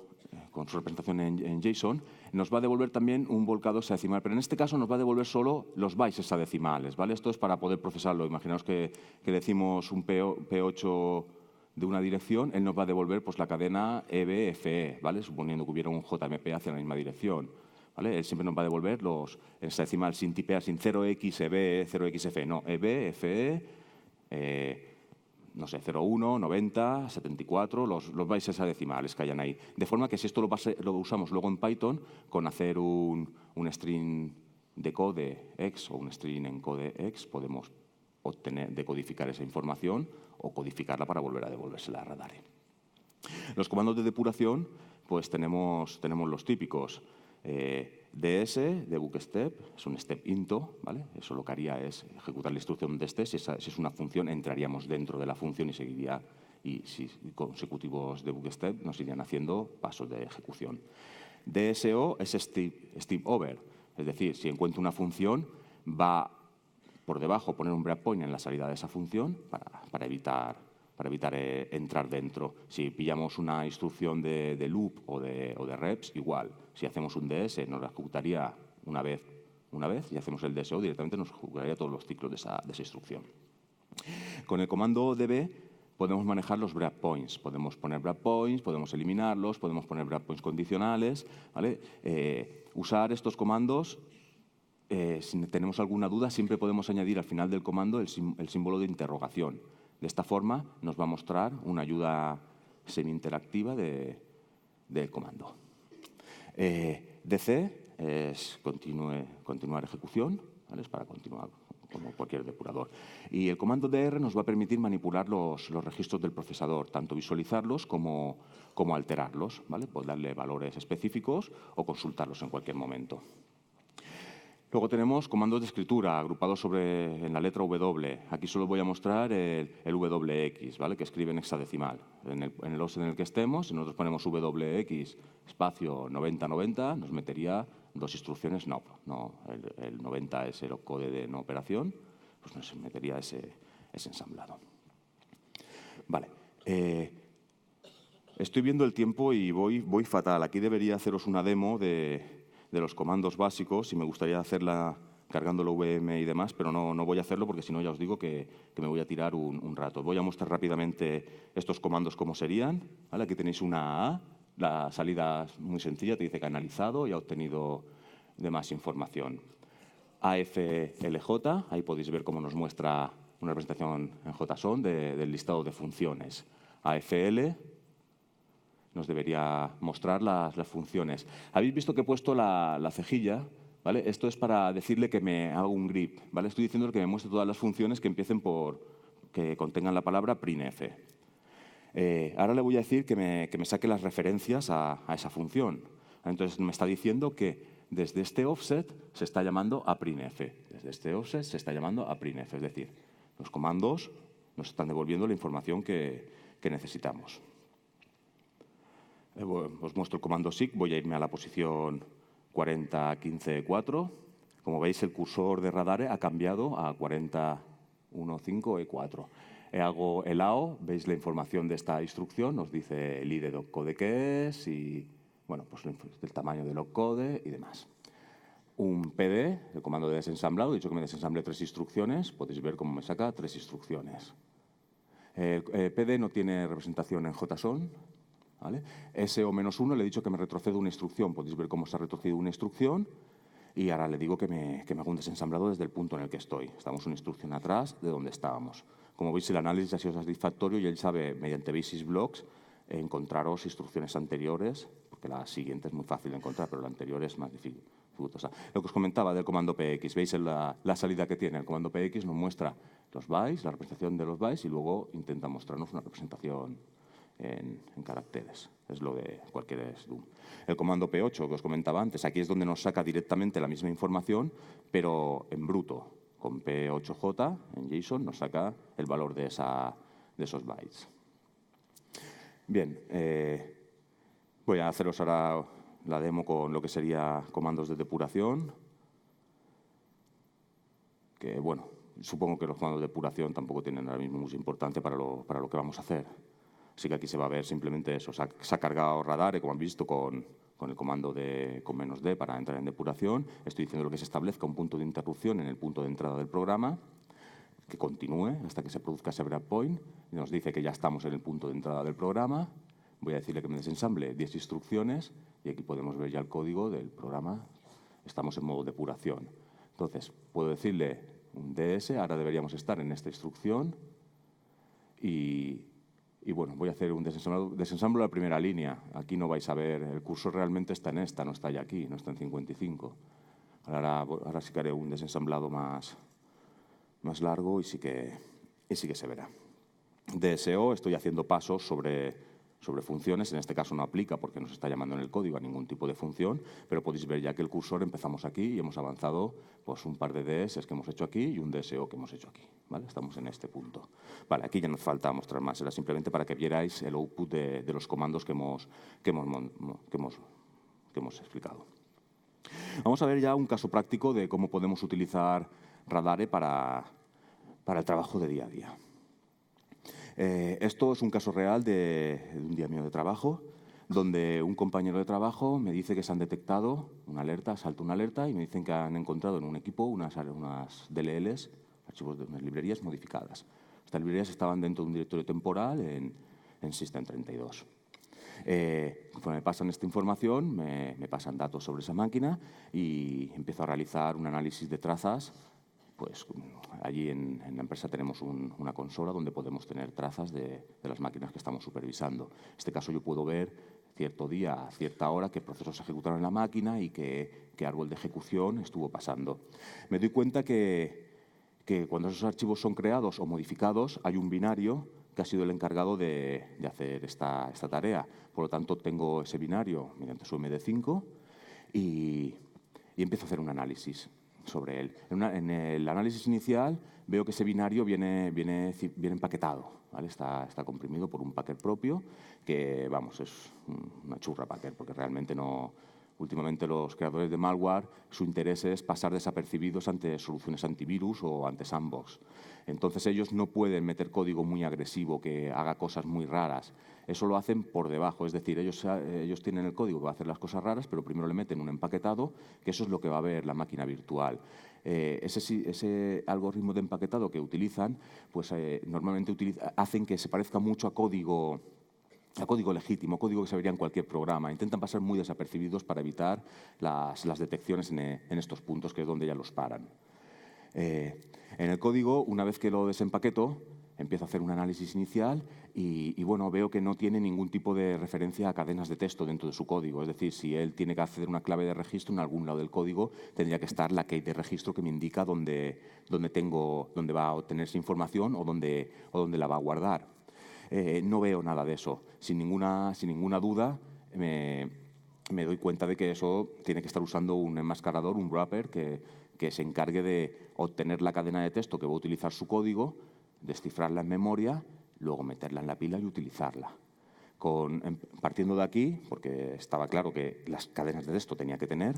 con su representación en JSON nos va a devolver también un volcado hexadecimal, pero en este caso nos va a devolver solo los bytes hexadecimales, ¿vale? Esto es para poder procesarlo. Imaginaos que decimos un P8 de una dirección, él nos va a devolver pues, la cadena EBFE, ¿vale? Suponiendo que hubiera un JMP hacia la misma dirección. ¿Vale? Él siempre nos va a devolver los hexadecimal sin tipear, sin 0xEB, 0xF, no, EB, FE, no sé, 01, 90, 74, los bytes hexadecimales que hayan ahí. De forma que si esto lo usamos luego en Python, con hacer un string decode X o un string encode X, podemos decodificar esa información o codificarla para volver a devolvérsela a Radare. Los comandos de depuración, pues tenemos los típicos. DS, debug step, es un step into, ¿vale? Eso lo que haría es ejecutar la instrucción de este. Si es una función, entraríamos dentro de la función y seguiría, y si consecutivos debug step nos irían haciendo pasos de ejecución. DSO es step over, es decir, si encuentro una función, va por debajo poner un breakpoint en la salida de esa función para evitar entrar dentro. Si pillamos una instrucción de loop o de reps, igual. Si hacemos un DS, nos la ejecutaría una vez, y hacemos el DSO, directamente nos ejecutaría todos los ciclos de esa instrucción. Con el comando db podemos manejar los breakpoints. Podemos poner breakpoints, podemos eliminarlos, podemos poner breakpoints condicionales, ¿vale? Usar estos comandos, si tenemos alguna duda, siempre podemos añadir al final del comando el símbolo de interrogación. De esta forma nos va a mostrar una ayuda semi-interactiva de del comando. DC es continuar ejecución, ¿vale? Es para continuar como cualquier depurador. Y el comando DR nos va a permitir manipular los registros del procesador, tanto visualizarlos como alterarlos, ¿vale? Pues darle valores específicos o consultarlos en cualquier momento. Luego tenemos comandos de escritura agrupados en la letra W. Aquí solo voy a mostrar el WX, ¿vale? Que escribe en hexadecimal. En el offset en el que estemos, si nosotros ponemos WX espacio 9090, nos metería dos instrucciones NOP. No, el 90 es el opcode de no operación, pues nos metería ese ensamblado. Vale. Estoy viendo el tiempo y voy fatal. Aquí debería haceros una demo de los comandos básicos y me gustaría hacerla cargando el VM y demás, pero no voy a hacerlo porque si no ya os digo que me voy a tirar un rato. Voy a mostrar rápidamente estos comandos cómo serían. ¿Vale? Aquí tenéis una A, la salida es muy sencilla, te dice que ha analizado y ha obtenido de más información. AFLJ, ahí podéis ver cómo nos muestra una representación en JSON del listado de funciones. AFL nos debería mostrar las funciones. Habéis visto que he puesto la cejilla, ¿vale? Esto es para decirle que me haga un grip, ¿vale? Estoy diciendo que me muestre todas las funciones que empiecen que contengan la palabra printf. Ahora le voy a decir que me saque las referencias a esa función. Entonces me está diciendo que desde este offset se está llamando a printf. Desde este offset se está llamando a printf. Es decir, los comandos nos están devolviendo la información que necesitamos. Os muestro el comando SIG. Voy a irme a la posición 4015E4. Como veis, el cursor de Radare ha cambiado a 4015E4. Hago el AO, veis la información de esta instrucción, nos dice el ID de opcode que es y bueno, pues el tamaño del opcode y demás. Un PD, el comando de desensamblado, he dicho que me desensamble 3 instrucciones, podéis ver cómo me saca 3 instrucciones. PD no tiene representación en JSON, ¿vale? SO-1 le he dicho que me retroceda una instrucción, podéis ver cómo se ha retrocedido una instrucción y ahora le digo que me haga un desensamblado desde el punto en el que estoy. Estamos una instrucción atrás de donde estábamos. Como veis, el análisis ha sido satisfactorio y él sabe, mediante basis blocks, encontraros instrucciones anteriores, porque la siguiente es muy fácil de encontrar, pero la anterior es más dificultosa. Lo que os comentaba del comando PX, veis la salida que tiene. El comando PX nos muestra los bytes, la representación de los bytes, y luego intenta mostrarnos una representación en caracteres. Es lo de cualquier SDUM. El comando P8 que os comentaba antes, aquí es donde nos saca directamente la misma información, pero en bruto. Con P8J en JSON nos saca el valor de esos bytes. Bien, voy a haceros ahora la demo con lo que sería comandos de depuración. Que, bueno, supongo que los comandos de depuración tampoco tienen ahora mismo mucha importancia para lo que vamos a hacer. Así que aquí se va a ver simplemente eso. Se ha cargado Radare, como han visto, con el comando con -d para entrar en depuración. Estoy diciendo que se establezca un punto de interrupción en el punto de entrada del programa, que continúe hasta que se produzca ese breakpoint. Y nos dice que ya estamos en el punto de entrada del programa. Voy a decirle que me desensamble 10 instrucciones y aquí podemos ver ya el código del programa. Estamos en modo depuración. Entonces, puedo decirle un DS, ahora deberíamos estar en esta instrucción y bueno, voy a hacer un desensamblo de la primera línea. Aquí no vais a ver, el cursor realmente está en esta, no está ya aquí, no está en 55. Ahora sí que haré un desensamblado más largo y sí que se verá. DSO, estoy haciendo pasos sobre funciones. En este caso no aplica porque no se está llamando en el código a ningún tipo de función, pero podéis ver ya que el cursor empezamos aquí y hemos avanzado pues, un par de DS que hemos hecho aquí y un DSO que hemos hecho aquí. ¿Vale? Estamos en este punto. Vale, aquí ya nos falta mostrar más. Era simplemente para que vierais el output de los comandos que hemos explicado. Vamos a ver ya un caso práctico de cómo podemos utilizar Radare para el trabajo de día a día. Esto es un caso real de un día mío de trabajo, donde un compañero de trabajo me dice que se han detectado una alerta, salta una alerta, y me dicen que han encontrado en un equipo unas DLLs, archivos de unas librerías modificadas. Estas librerías estaban dentro de un directorio temporal en System32. Conforme me pasan esta información, me pasan datos sobre esa máquina y empiezo a realizar un análisis de trazas. Pues allí en la empresa tenemos una consola donde podemos tener trazas de las máquinas que estamos supervisando. En este caso yo puedo ver cierto día, a cierta hora, qué procesos se ejecutaron en la máquina y qué árbol de ejecución estuvo pasando. Me doy cuenta que cuando esos archivos son creados o modificados, hay un binario que ha sido el encargado de hacer esta tarea. Por lo tanto, tengo ese binario mediante su MD5 y empiezo a hacer un análisis sobre él. En el análisis inicial veo que ese binario viene empaquetado, ¿vale? Está comprimido por un packer propio, que, vamos, es una churra packer, porque realmente no... Últimamente los creadores de malware, su interés es pasar desapercibidos ante soluciones antivirus o ante sandbox. Entonces ellos no pueden meter código muy agresivo que haga cosas muy raras. Eso lo hacen por debajo, es decir, ellos tienen el código que va a hacer las cosas raras, pero primero le meten un empaquetado, que eso es lo que va a ver la máquina virtual. Ese algoritmo de empaquetado que utilizan, pues normalmente hacen que se parezca mucho a código legítimo, código que se vería en cualquier programa. Intentan pasar muy desapercibidos para evitar las detecciones en estos puntos, que es donde ya los paran. En el código, una vez que lo desempaqueto, empiezo a hacer un análisis inicial y bueno, veo que no tiene ningún tipo de referencia a cadenas de texto dentro de su código. Es decir, si él tiene que acceder a una clave de registro, en algún lado del código tendría que estar la key de registro que me indica dónde va a obtener esa información o dónde la va a guardar. No veo nada de eso. Sin ninguna duda, me doy cuenta de que eso tiene que estar usando un enmascarador, un wrapper, que se encargue de obtener la cadena de texto que va a utilizar su código, descifrarla en memoria, luego meterla en la pila y utilizarla. Partiendo de aquí, porque estaba claro que las cadenas de texto tenía que tener,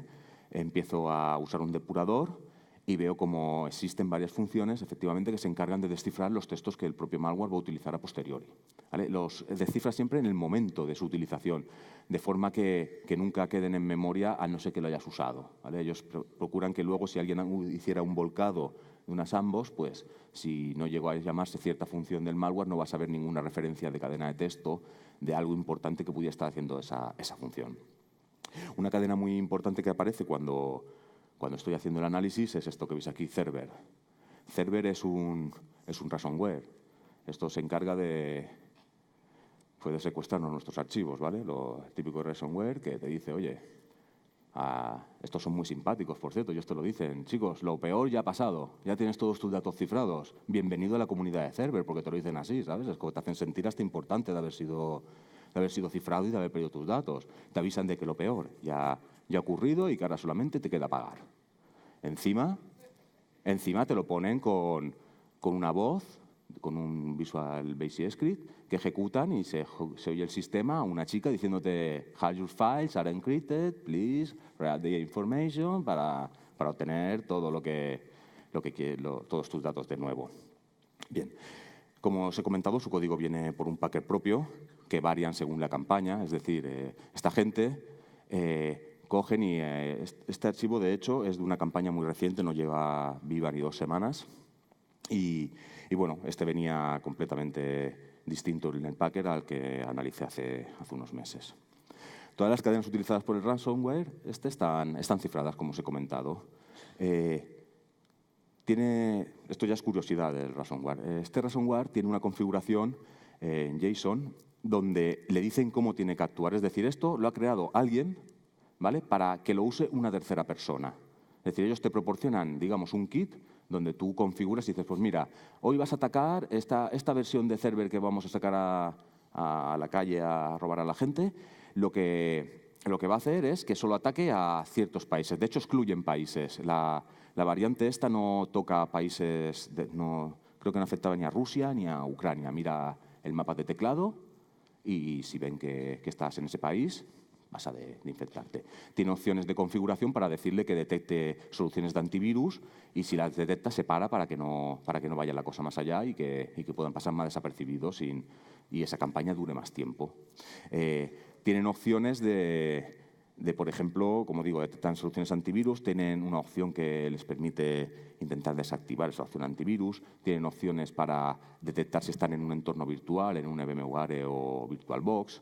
empiezo a usar un depurador y veo cómo existen varias funciones, efectivamente, que se encargan de descifrar los textos que el propio malware va a utilizar a posteriori, ¿vale? Los descifra siempre en el momento de su utilización, de forma que nunca queden en memoria a no ser que lo hayas usado, ¿vale? Ellos procuran que luego, si alguien hiciera un volcado de unas ambos, pues si no llegó a llamarse cierta función del malware, no vas a ver ninguna referencia de cadena de texto de algo importante que pudiera estar haciendo esa función. Una cadena muy importante que aparece cuando estoy haciendo el análisis es esto que veis aquí, Cerber. Cerber es un ransomware. Esto se encarga de secuestrarnos nuestros archivos, ¿vale? Lo típico ransomware que te dice, oye, estos son muy simpáticos, por cierto, ellos te lo dicen. Chicos, lo peor ya ha pasado, ya tienes todos tus datos cifrados. Bienvenido a la comunidad de Cerber, porque te lo dicen así, ¿sabes? Es como te hacen sentir hasta importante de haber sido cifrado y de haber perdido tus datos. Te avisan de que lo peor ya ha ocurrido y que ahora solamente te queda pagar. Encima te lo ponen con una voz, con un Visual Basic Script, que ejecutan y se oye el sistema a una chica diciéndote "All your files are encrypted, please read the information", para obtener todo todos tus datos de nuevo. Bien, como os he comentado, su código viene por un packer propio, que varían según la campaña, es decir, esta gente cogen y este archivo, de hecho, es de una campaña muy reciente, no lleva viva ni 2 semanas, y bueno, este venía completamente distinto en el packer al que analicé hace unos meses. Todas las cadenas utilizadas por el ransomware están cifradas, como os he comentado. Esto ya es curiosidad del ransomware. Este ransomware tiene una configuración en JSON donde le dicen cómo tiene que actuar. Es decir, esto lo ha creado alguien, ¿vale?, para que lo use una tercera persona. Es decir, ellos te proporcionan, digamos, un kit donde tú configuras y dices, pues mira, hoy vas a atacar esta versión de Cerber que vamos a sacar a la calle a robar a la gente. Lo que va a hacer es que solo ataque a ciertos países. De hecho, excluyen países. La variante esta no toca países, creo que no afectaba ni a Rusia ni a Ucrania. Mira el mapa de teclado y si ven que estás en ese país, vas a de infectarte. Tiene opciones de configuración para decirle que detecte soluciones de antivirus y si las detecta se para que no vaya la cosa más allá y que puedan pasar más desapercibidos y esa campaña dure más tiempo. Tienen opciones de, por ejemplo, como digo, detectan soluciones antivirus, tienen una opción que les permite intentar desactivar esa opción antivirus, tienen opciones para detectar si están en un entorno virtual, en un VMware o VirtualBox.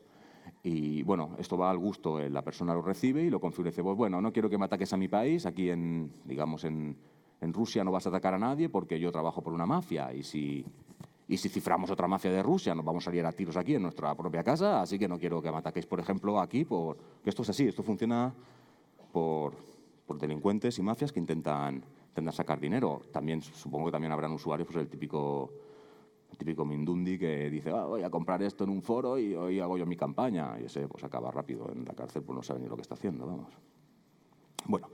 Y bueno, esto va al gusto, la persona lo recibe y lo configura y dice, pues bueno, no quiero que me ataques a mi país, aquí digamos en Rusia no vas a atacar a nadie porque yo trabajo por una mafia y si Y si ciframos otra mafia de Rusia, nos vamos a salir a tiros aquí en nuestra propia casa, así que no quiero que me ataquéis, por ejemplo, aquí, que esto es así, esto funciona por delincuentes y mafias que intentan sacar dinero. También supongo que también habrán usuarios, pues el típico Mindundi que dice, voy a comprar esto en un foro y hoy hago yo mi campaña. Y ese pues acaba rápido en la cárcel, pues no sabe ni lo que está haciendo, vamos. Bueno,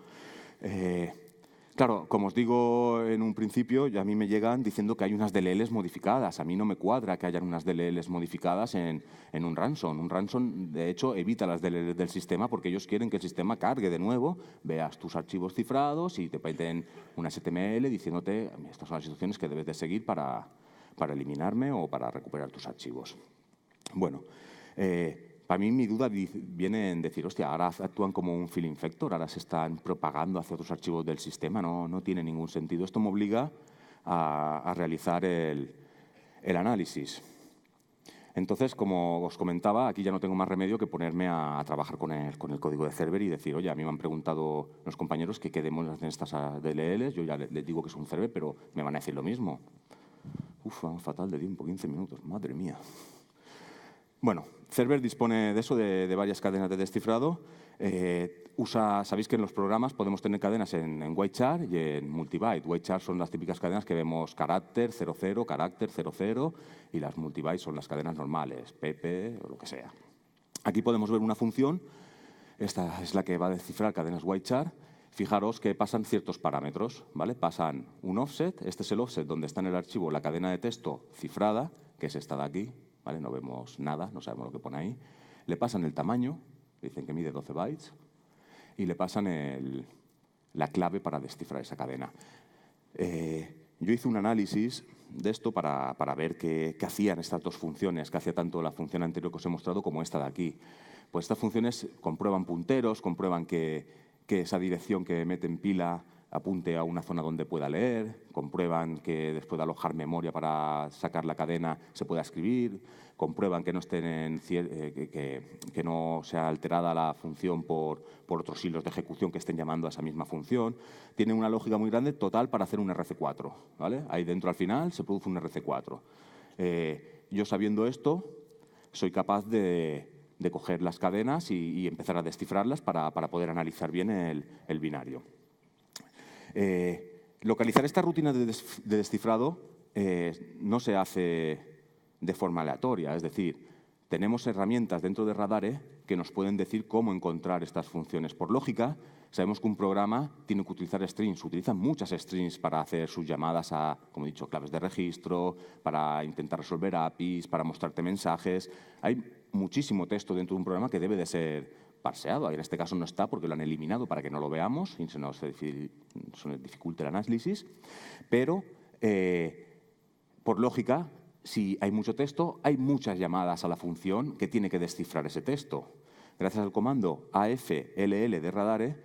claro, como os digo en un principio, a mí me llegan diciendo que hay unas DLLs modificadas. A mí no me cuadra que hayan unas DLLs modificadas en un ransom. Un ransom, de hecho, evita las DLLs del sistema porque ellos quieren que el sistema cargue de nuevo, veas tus archivos cifrados y te meten una HTML diciéndote estas son las instrucciones que debes de seguir para eliminarme o para recuperar tus archivos. Bueno, para mí mi duda viene en decir, hostia, ahora actúan como un fill infector, ahora se están propagando hacia otros archivos del sistema, no tiene ningún sentido. Esto me obliga a realizar el análisis. Entonces, como os comentaba, aquí ya no tengo más remedio que ponerme a trabajar con el código de Cerber y decir, oye, a mí me han preguntado los compañeros que qué demonios hacen estas DLLs, yo ya les digo que es un Cerber, pero me van a decir lo mismo. Vamos fatal de tiempo, 15 minutos, madre mía. Bueno, Cerber dispone de eso, de varias cadenas de descifrado. Sabéis que en los programas podemos tener cadenas en whitechar y en multibyte. Whitechar son las típicas cadenas que vemos carácter 00, carácter 00 y las multibyte son las cadenas normales, pp o lo que sea. Aquí podemos ver una función, esta es la que va a descifrar cadenas whitechar. Fijaros que pasan ciertos parámetros, ¿vale? Pasan un offset, este es el offset donde está en el archivo la cadena de texto cifrada, que es esta de aquí, ¿vale? No vemos nada, no sabemos lo que pone ahí. Le pasan el tamaño, dicen que mide 12 bytes, y le pasan la clave para descifrar esa cadena. Yo hice un análisis de esto para ver qué hacían estas dos funciones, que hacía tanto la función anterior que os he mostrado como esta de aquí. Pues estas funciones comprueban punteros, comprueban que esa dirección que mete en pila apunte a una zona donde pueda leer, comprueban que después de alojar memoria para sacar la cadena se pueda escribir, comprueban que no que no sea alterada la función por otros hilos de ejecución que estén llamando a esa misma función. Tiene una lógica muy grande total para hacer un RC4, ¿vale? Ahí dentro al final se produce un RC4. Yo sabiendo esto soy capaz de coger las cadenas y empezar a descifrarlas para poder analizar bien el binario. Localizar esta rutina de descifrado no se hace de forma aleatoria, es decir, tenemos herramientas dentro de Radare que nos pueden decir cómo encontrar estas funciones. Por lógica, sabemos que un programa tiene que utilizar strings, utilizan muchas strings para hacer sus llamadas a, como he dicho, claves de registro, para intentar resolver APIs, para mostrarte mensajes. Hay muchísimo texto dentro de un programa que debe de ser parseado. En este caso no está porque lo han eliminado para que no lo veamos y se nos dificulte el análisis. Pero, por lógica, si hay mucho texto, hay muchas llamadas a la función que tiene que descifrar ese texto. Gracias al comando AFLL de Radare,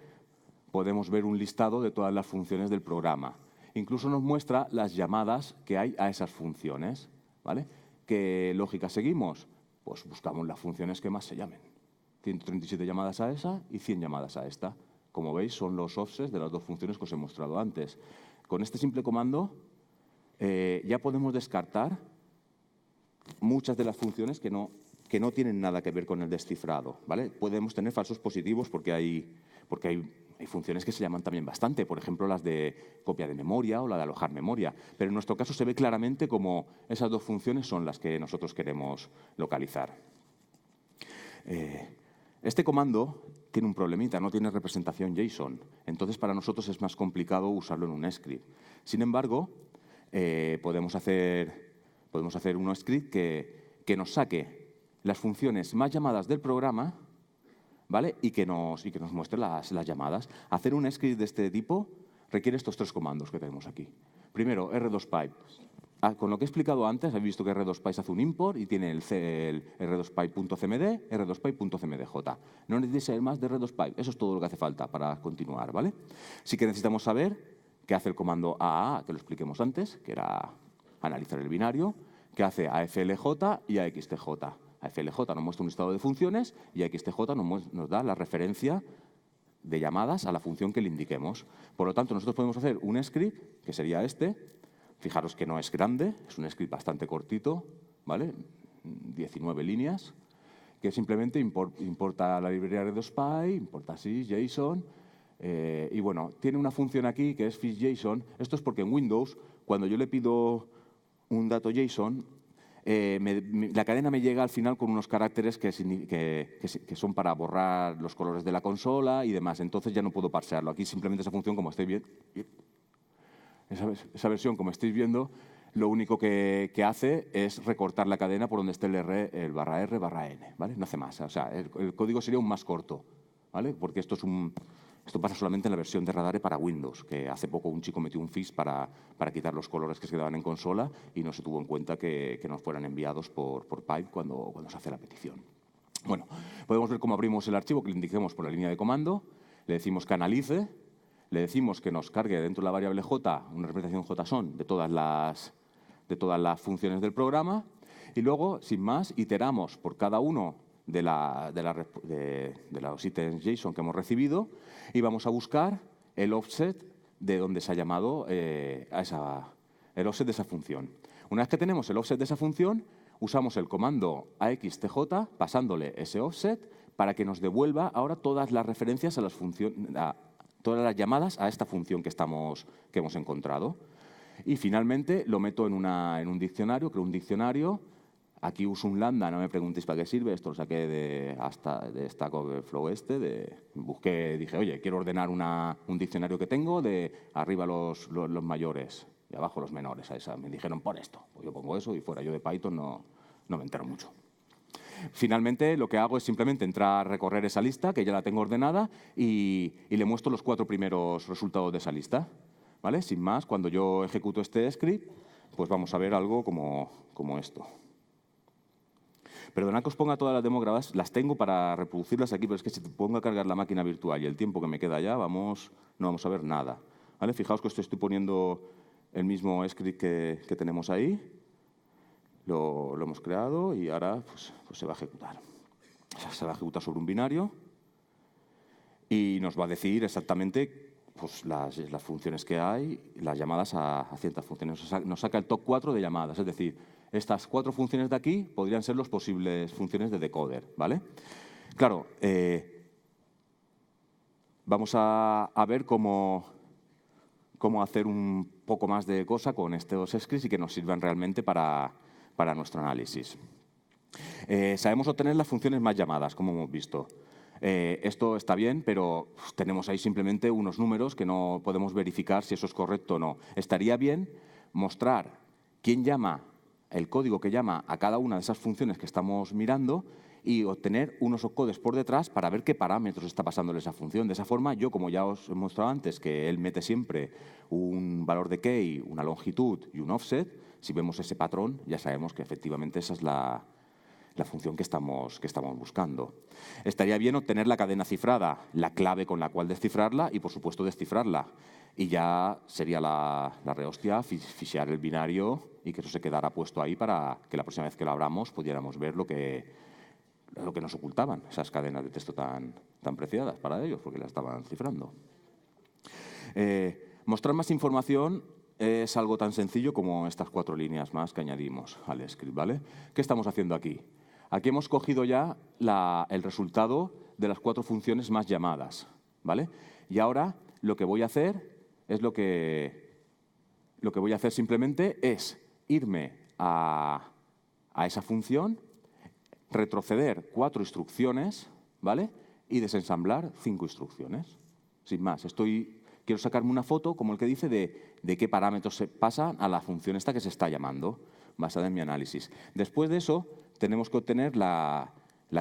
podemos ver un listado de todas las funciones del programa. Incluso nos muestra las llamadas que hay a esas funciones, ¿vale? ¿Qué lógica seguimos? Pues buscamos las funciones que más se llamen. 137 llamadas a esa y 100 llamadas a esta. Como veis, son los offsets de las dos funciones que os he mostrado antes. Con este simple comando ya podemos descartar muchas de las funciones que no tienen nada que ver con el descifrado, ¿vale? Podemos tener falsos positivos porque hay funciones que se llaman también bastante, por ejemplo, las de copia de memoria o la de alojar memoria. Pero en nuestro caso se ve claramente como esas dos funciones son las que nosotros queremos localizar. Este comando tiene un problemita, no tiene representación JSON. Entonces, para nosotros es más complicado usarlo en un script. Sin embargo, podemos hacer un script que nos saque las funciones más llamadas del programa, ¿vale? y que nos muestre las llamadas. Hacer un script de este tipo requiere estos tres comandos que tenemos aquí. Primero, R2Pipe. Con lo que he explicado antes, habéis visto que R2Pipe hace un import y tiene el R2Pipe.cmd, R2Pipe.cmdj. No necesitáis saber más de R2Pipe. Eso es todo lo que hace falta para continuar, ¿vale? Sí que necesitamos saber qué hace el comando AAA, que lo expliquemos antes, que era analizar el binario, que hace AFLJ y AXTJ. AFLJ nos muestra un listado de funciones y AXTJ nos da la referencia de llamadas a la función que le indiquemos. Por lo tanto, nosotros podemos hacer un script, que sería este, Fijaros que no es grande, es un script bastante cortito, ¿vale? 19 líneas, que simplemente importa la librería RedoSpy, importa sys, JSON, y bueno, tiene una función aquí que es fetchJSON. Esto es porque en Windows, cuando yo le pido un dato JSON, la cadena me llega al final con unos caracteres que son para borrar los colores de la consola y demás. Entonces ya no puedo parsearlo. Aquí simplemente esa función, como estáis viendo, esa versión, como estáis viendo, lo único que hace es recortar la cadena por donde esté el barra R, barra N, ¿vale? No hace más. O sea, el código sería un más corto, ¿vale? Porque esto pasa solamente en la versión de Radare para Windows, que hace poco un chico metió un fix para quitar los colores que se quedaban en consola y no se tuvo en cuenta que nos fueran enviados por pipe cuando se hace la petición. Bueno, podemos ver cómo abrimos el archivo, que le indiquemos por la línea de comando, le decimos que analice, le decimos que nos cargue dentro de la variable J una representación JSON de todas las funciones del programa y luego, sin más, iteramos por cada uno de los ítems JSON que hemos recibido y vamos a buscar el offset de donde se ha llamado el offset de esa función. Una vez que tenemos el offset de esa función, usamos el comando AXTJ pasándole ese offset para que nos devuelva ahora todas las referencias a las funciones, todas las llamadas a esta función que hemos encontrado. Y finalmente lo meto en un diccionario, creo un diccionario. Aquí uso un lambda, no me preguntéis para qué sirve, esto lo saqué de Stack Overflow busqué, dije, oye, quiero ordenar un diccionario que tengo de arriba los mayores y abajo los menores. Me dijeron, pon esto. Pues yo pongo eso y fuera yo de Python no me entero mucho. Finalmente, lo que hago es simplemente entrar a recorrer esa lista, que ya la tengo ordenada, y le muestro los 4 primeros resultados de esa lista. ¿Vale? Sin más, cuando yo ejecuto este script, pues vamos a ver algo como esto. Perdonad que os ponga todas las demos grabadas, las tengo para reproducirlas aquí, pero es que si te pongo a cargar la máquina virtual y el tiempo que me queda ya, no vamos a ver nada. ¿Vale? Fijaos que estoy poniendo el mismo script que tenemos ahí. Lo hemos creado y ahora pues se va a ejecutar. Se va a ejecutar sobre un binario y nos va a decir exactamente pues, las funciones que hay, las llamadas a ciertas funciones. Nos saca el top 4 de llamadas, es decir, estas 4 funciones de aquí podrían ser las posibles funciones de decoder, ¿vale? Claro, vamos a ver cómo hacer un poco más de cosa con estos scripts y que nos sirvan realmente para nuestro análisis. Sabemos obtener las funciones más llamadas, como hemos visto. Esto está bien, pero tenemos ahí simplemente unos números que no podemos verificar si eso es correcto o no. Estaría bien mostrar quién llama, el código que llama a cada una de esas funciones que estamos mirando y obtener unos opcodes por detrás para ver qué parámetros está pasándole esa función. De esa forma, yo, como ya os he mostrado antes, que él mete siempre un valor de key, una longitud y un offset, si vemos ese patrón, ya sabemos que efectivamente esa es la función que estamos buscando. Estaría bien obtener la cadena cifrada, la clave con la cual descifrarla y, por supuesto, descifrarla. Y ya sería la rehostia fichear el binario y que eso se quedara puesto ahí para que la próxima vez que lo abramos pudiéramos ver lo que nos ocultaban, esas cadenas de texto tan preciadas para ellos, porque las estaban cifrando. Mostrar más información es algo tan sencillo como estas 4 líneas más que añadimos al script, ¿vale? ¿Qué estamos haciendo aquí? Aquí hemos cogido ya el resultado de las 4 funciones más llamadas, ¿vale? Y ahora lo que voy a hacer es lo que voy a hacer simplemente es irme a esa función, retroceder 4 instrucciones, ¿vale? Y desensamblar 5 instrucciones. Sin más, quiero sacarme una foto, como el que dice, de qué parámetros se pasan a la función esta que se está llamando, basada en mi análisis. Después de eso, tenemos que obtener la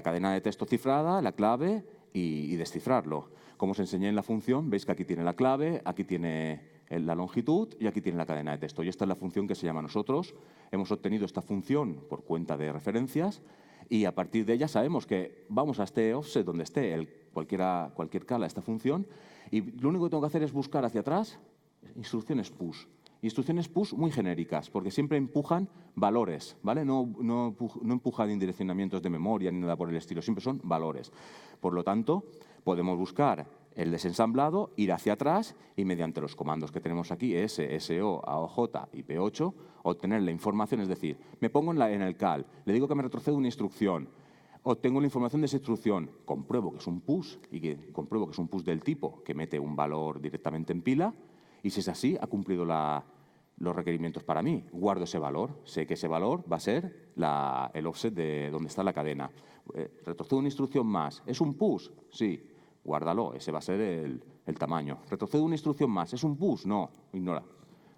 cadena de texto cifrada, la clave y descifrarlo. Como os enseñé en la función, veis que aquí tiene la clave, aquí tiene la longitud y aquí tiene la cadena de texto. Y esta es la función que se llama nosotros. Hemos obtenido esta función por cuenta de referencias y a partir de ella sabemos que vamos a este offset donde esté cualquier cala esta función y lo único que tengo que hacer es buscar hacia atrás instrucciones push Instrucciones push muy genéricas, porque siempre empujan valores, ¿vale? No empujan indireccionamientos de memoria ni nada por el estilo, siempre son valores. Por lo tanto, podemos buscar el desensamblado, ir hacia atrás y mediante los comandos que tenemos aquí, S, SO, AOJ y P8, obtener la información, es decir, me pongo en el cal, le digo que me retrocede una instrucción, obtengo la información de esa instrucción, compruebo que es un push y que compruebo que es un push del tipo que mete un valor directamente en pila, y si es así, ha cumplido los requerimientos para mí. Guardo ese valor. Sé que ese valor va a ser el offset de donde está la cadena. Retrocedo una instrucción más. ¿Es un push? Sí. Guárdalo. Ese va a ser el tamaño. ¿Retrocedo una instrucción más? ¿Es un push? No. Ignora.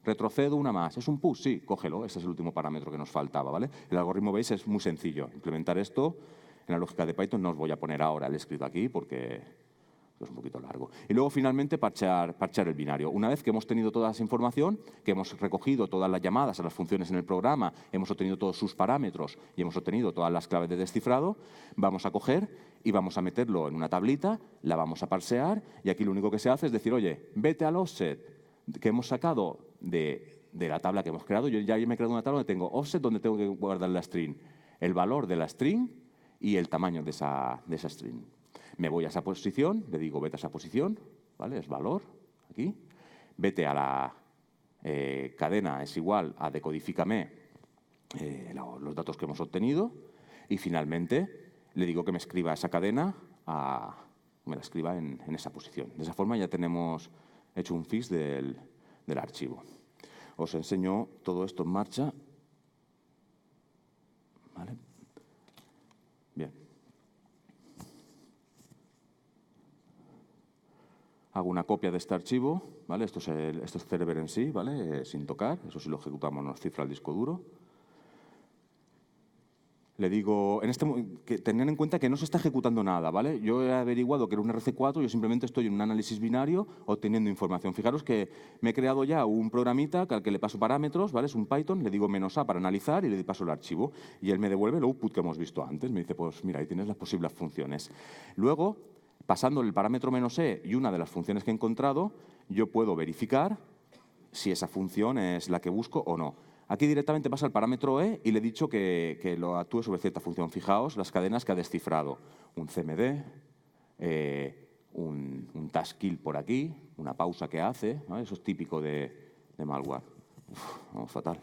Retrocedo una más. ¿Es un push? Sí. Cógelo. Ese es el último parámetro que nos faltaba, ¿vale? El algoritmo, veis, es muy sencillo. Implementar esto en la lógica de Python no os voy a poner ahora el escrito aquí porque es un poquito largo. Y luego, finalmente, parchear el binario. Una vez que hemos tenido toda esa información, que hemos recogido todas las llamadas a las funciones en el programa, hemos obtenido todos sus parámetros y hemos obtenido todas las claves de descifrado, vamos a coger y vamos a meterlo en una tablita, la vamos a parsear y aquí lo único que se hace es decir, oye, vete al offset que hemos sacado de la tabla que hemos creado. Yo ya me he creado una tabla donde tengo offset, donde tengo que guardar la string, el valor de la string y el tamaño de esa string. Me voy a esa posición, le digo vete a esa posición, ¿vale? Es valor, aquí. Vete a la cadena, es igual a decodifícame los datos que hemos obtenido y finalmente le digo que me escriba esa cadena, me la escriba en esa posición. De esa forma ya tenemos hecho un fix del archivo. Os enseño todo esto en marcha. ¿Vale? Bien. Hago una copia de este archivo, ¿vale? Esto es Cerber en sí, ¿vale? Sin tocar, eso si lo ejecutamos nos cifra el disco duro. Le digo, tener en cuenta que no se está ejecutando nada, ¿vale? Yo he averiguado que era un RC4, yo simplemente estoy en un análisis binario obteniendo información. Fijaros que me he creado ya un programita al que le paso parámetros, ¿vale? Es un Python, le digo "-a" para analizar y le paso el archivo. Y él me devuelve el output que hemos visto antes. Me dice, pues mira, ahí tienes las posibles funciones. Luego, pasando el parámetro "-e" y una de las funciones que he encontrado, yo puedo verificar si esa función es la que busco o no. Aquí directamente pasa el parámetro "e" y le he dicho que lo actúe sobre cierta función. Fijaos las cadenas que ha descifrado. Un CMD, un task kill por aquí, una pausa que hace, ¿no? Eso es típico de malware. Vamos fatal.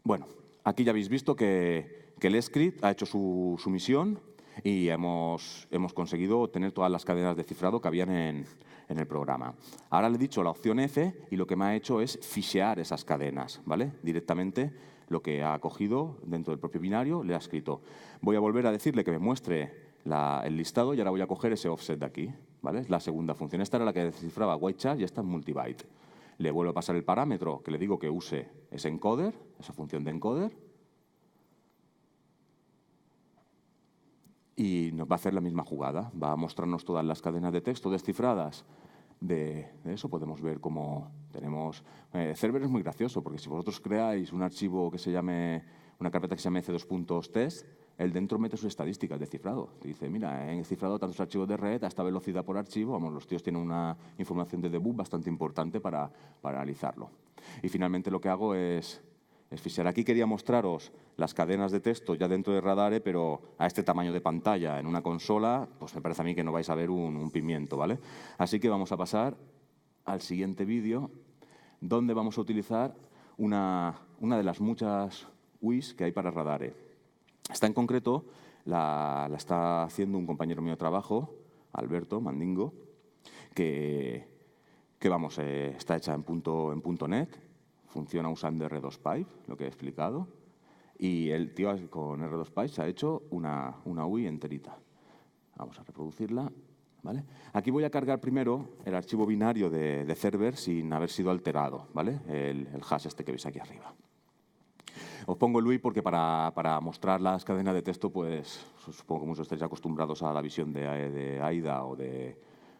Bueno, aquí ya habéis visto que el script ha hecho su misión y hemos conseguido obtener todas las cadenas de cifrado que habían en el programa. Ahora le he dicho la opción F y lo que me ha hecho es fishear esas cadenas, ¿vale? Directamente lo que ha cogido dentro del propio binario le ha escrito. Voy a volver a decirle que me muestre el listado y ahora voy a coger ese offset de aquí, ¿vale? Es la segunda función. Esta era la que descifraba white char y esta es multibyte. Le vuelvo a pasar el parámetro que le digo que use ese encoder, esa función de encoder, y nos va a hacer la misma jugada. Va a mostrarnos todas las cadenas de texto descifradas. De eso podemos ver cómo tenemos... Cerber es muy gracioso, porque si vosotros creáis un archivo que se llame, una carpeta que se llame c2.test, él dentro mete sus estadísticas de cifrado. Dice, mira, he cifrado tantos archivos de red a esta velocidad por archivo. Vamos, los tíos tienen una información de debug bastante importante para analizarlo. Y finalmente lo que hago es fishear. Aquí quería mostraros las cadenas de texto ya dentro de Radare, pero a este tamaño de pantalla en una consola, pues me parece a mí que no vais a ver un pimiento, ¿vale? Así que vamos a pasar al siguiente vídeo, donde vamos a utilizar una de las muchas UIs que hay para Radare. Esta en concreto la está haciendo un compañero mío de trabajo, Alberto Mandingo, que está hecha en .NET, funciona usando R2Pipe, lo que he explicado, y el tío con R2Pipe se ha hecho una UI enterita. Vamos a reproducirla, ¿vale? Aquí voy a cargar primero el archivo binario de Cerber sin haber sido alterado, ¿vale? El hash este que veis aquí arriba. Os pongo el UI porque para mostrar las cadenas de texto, pues supongo que muchos estáis acostumbrados a la visión de AIDA o de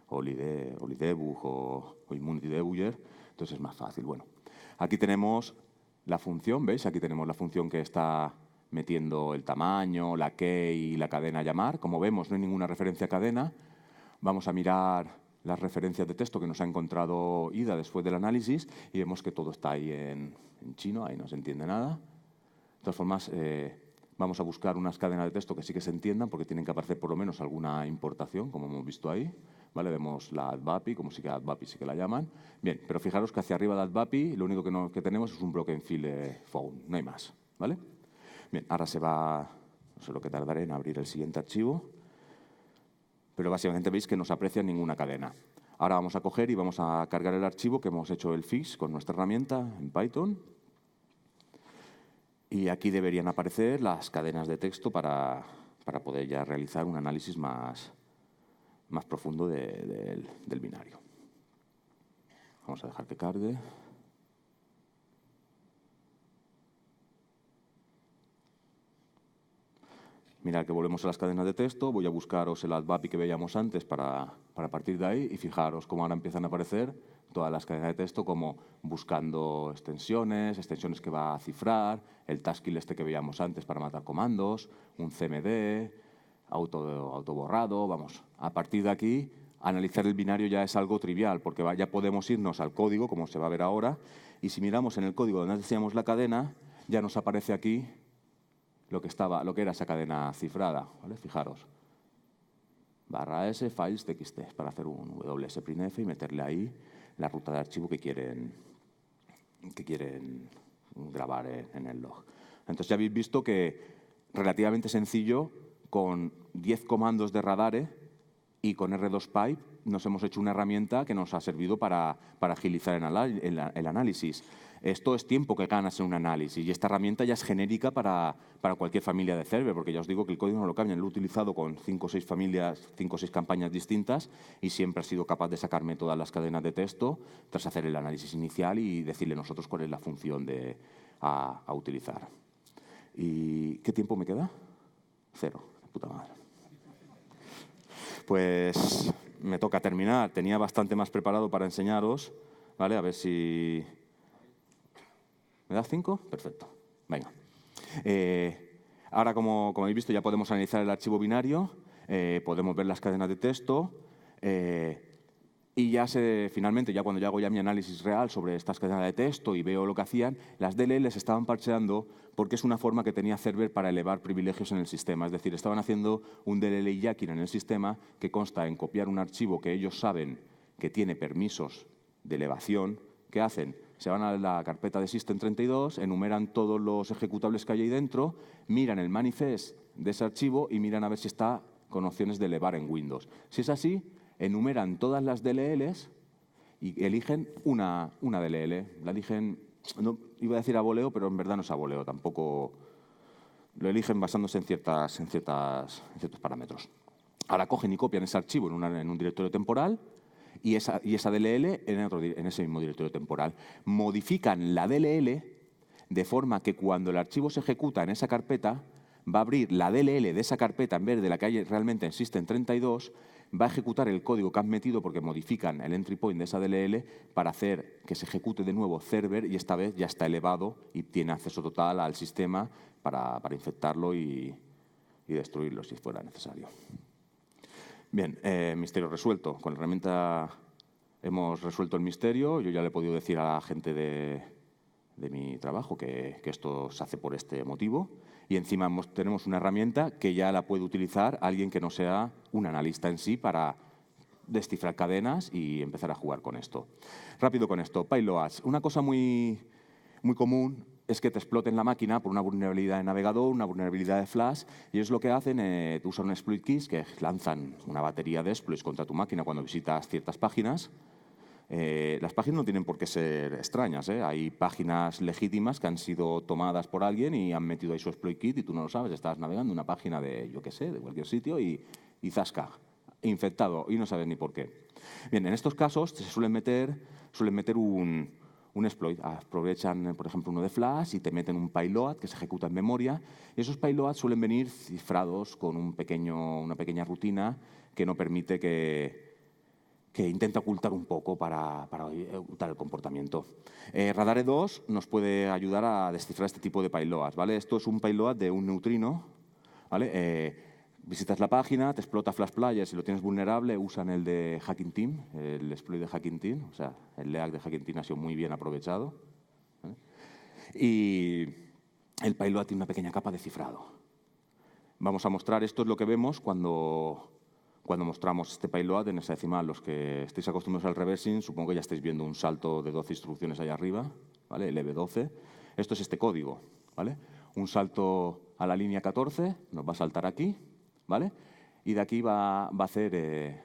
Olidebug o Immunity Debugger, entonces es más fácil. Bueno, aquí tenemos la función, ¿veis? Aquí tenemos la función que está metiendo el tamaño, la key y la cadena a llamar. Como vemos, no hay ninguna referencia a cadena. Vamos a mirar las referencias de texto que nos ha encontrado Ida después del análisis y vemos que todo está ahí en chino, ahí no se entiende nada. De todas formas, vamos a buscar unas cadenas de texto que sí que se entiendan porque tienen que aparecer por lo menos alguna importación, como hemos visto ahí. ¿Vale? Vemos la AdBapi, como sí que AdBapi sí que la llaman. Bien, pero fijaros que hacia arriba de AdBapi lo único que tenemos es un bloque en file found, no hay más. ¿Vale? Bien, ahora se va, no sé lo que tardaré en abrir el siguiente archivo, pero básicamente veis que no se aprecia ninguna cadena. Ahora vamos a coger y vamos a cargar el archivo que hemos hecho el fix con nuestra herramienta en Python. Y aquí deberían aparecer las cadenas de texto para poder ya realizar un análisis más profundo del binario. Vamos a dejar que cargue. Mirad que volvemos a las cadenas de texto. Voy a buscaros el AdBapi que veíamos antes para partir de ahí y fijaros cómo ahora empiezan a aparecer todas las cadenas de texto como buscando extensiones que va a cifrar, el taskkill este que veíamos antes para matar comandos, un CMD, autoborrado. Vamos, a partir de aquí, analizar el binario ya es algo trivial porque ya podemos irnos al código, como se va a ver ahora, y si miramos en el código donde decíamos la cadena, ya nos aparece aquí lo que era esa cadena cifrada, ¿vale? Fijaros, /s files txt para hacer un WSPrintf y meterle ahí la ruta de archivo que quieren grabar en el log. Entonces ya habéis visto que relativamente sencillo, con 10 comandos de Radare y con R2Pipe nos hemos hecho una herramienta que nos ha servido para agilizar el análisis. Esto es tiempo que ganas en un análisis y esta herramienta ya es genérica para cualquier familia de server, porque ya os digo que el código no lo cambian. Lo he utilizado con 5 o 6 familias, 5 o 6 campañas distintas y siempre ha sido capaz de sacarme todas las cadenas de texto tras hacer el análisis inicial y decirle nosotros cuál es la función a utilizar. ¿Y qué tiempo me queda? 0, de puta madre. Pues me toca terminar. Tenía bastante más preparado para enseñaros, ¿vale? A ver si... ¿Me das 5? Perfecto. Venga. Ahora, como habéis visto, ya podemos analizar el archivo binario, podemos ver las cadenas de texto y ya finalmente, ya cuando yo hago ya mi análisis real sobre estas cadenas de texto y veo lo que hacían, las DLL se estaban parcheando porque es una forma que tenía Cerber para elevar privilegios en el sistema. Es decir, estaban haciendo un DLL jacking en el sistema que consta en copiar un archivo que ellos saben que tiene permisos de elevación. ¿Qué hacen? Se van a la carpeta de System32, enumeran todos los ejecutables que hay ahí dentro, miran el manifest de ese archivo y miran a ver si está con opciones de elevar en Windows. Si es así, enumeran todas las DLLs y eligen una DLL. La eligen, no, iba a decir a voleo, pero en verdad no es a voleo, tampoco lo eligen basándose en ciertos parámetros. Ahora cogen y copian ese archivo en un directorio temporal y esa DLL en ese mismo directorio temporal. Modifican la DLL de forma que cuando el archivo se ejecuta en esa carpeta, va a abrir la DLL de esa carpeta en vez de la que hay realmente en System32, va a ejecutar el código que han metido porque modifican el entry point de esa DLL para hacer que se ejecute de nuevo Cerber y esta vez ya está elevado y tiene acceso total al sistema para infectarlo y destruirlo si fuera necesario. Bien, misterio resuelto. Con la herramienta hemos resuelto el misterio. Yo ya le he podido decir a la gente de mi trabajo que esto se hace por este motivo. Y encima tenemos una herramienta que ya la puede utilizar alguien que no sea un analista en sí para descifrar cadenas y empezar a jugar con esto. Rápido con esto. Payloads. Una cosa muy común es que te exploten la máquina por una vulnerabilidad de navegador, una vulnerabilidad de flash, y ellos lo que hacen es usan un exploit keys que lanzan una batería de exploits contra tu máquina cuando visitas ciertas páginas. Las páginas no tienen por qué ser extrañas, ¿eh? Hay páginas legítimas que han sido tomadas por alguien y han metido ahí su exploit kit y tú no lo sabes, estás navegando una página de, yo qué sé, de cualquier sitio y zasca, infectado, y no sabes ni por qué. Bien, en estos casos se suelen meter un exploit. Aprovechan, por ejemplo, uno de Flash y te meten un payload que se ejecuta en memoria. Y esos payloads suelen venir cifrados con una pequeña rutina que no permite que intenta ocultar un poco para ocultar el comportamiento. Radare 2 nos puede ayudar a descifrar este tipo de payloads, ¿vale? Esto es un payload de un neutrino, ¿vale? visitas la página, te explota Flash Player, si lo tienes vulnerable, usan el de Hacking Team, el exploit de Hacking Team, o sea, el LEAC de Hacking Team ha sido muy bien aprovechado, ¿vale? Y el payload tiene una pequeña capa de cifrado. Vamos a mostrar, esto es lo que vemos cuando mostramos este payload en hexadecimal. Los que estéis acostumbrados al reversing, supongo que ya estáis viendo un salto de 12 instrucciones ahí arriba, ¿vale? El EB12. Esto es este código, ¿vale? Un salto a la línea 14, nos va a saltar aquí, ¿vale? Y de aquí va a hacer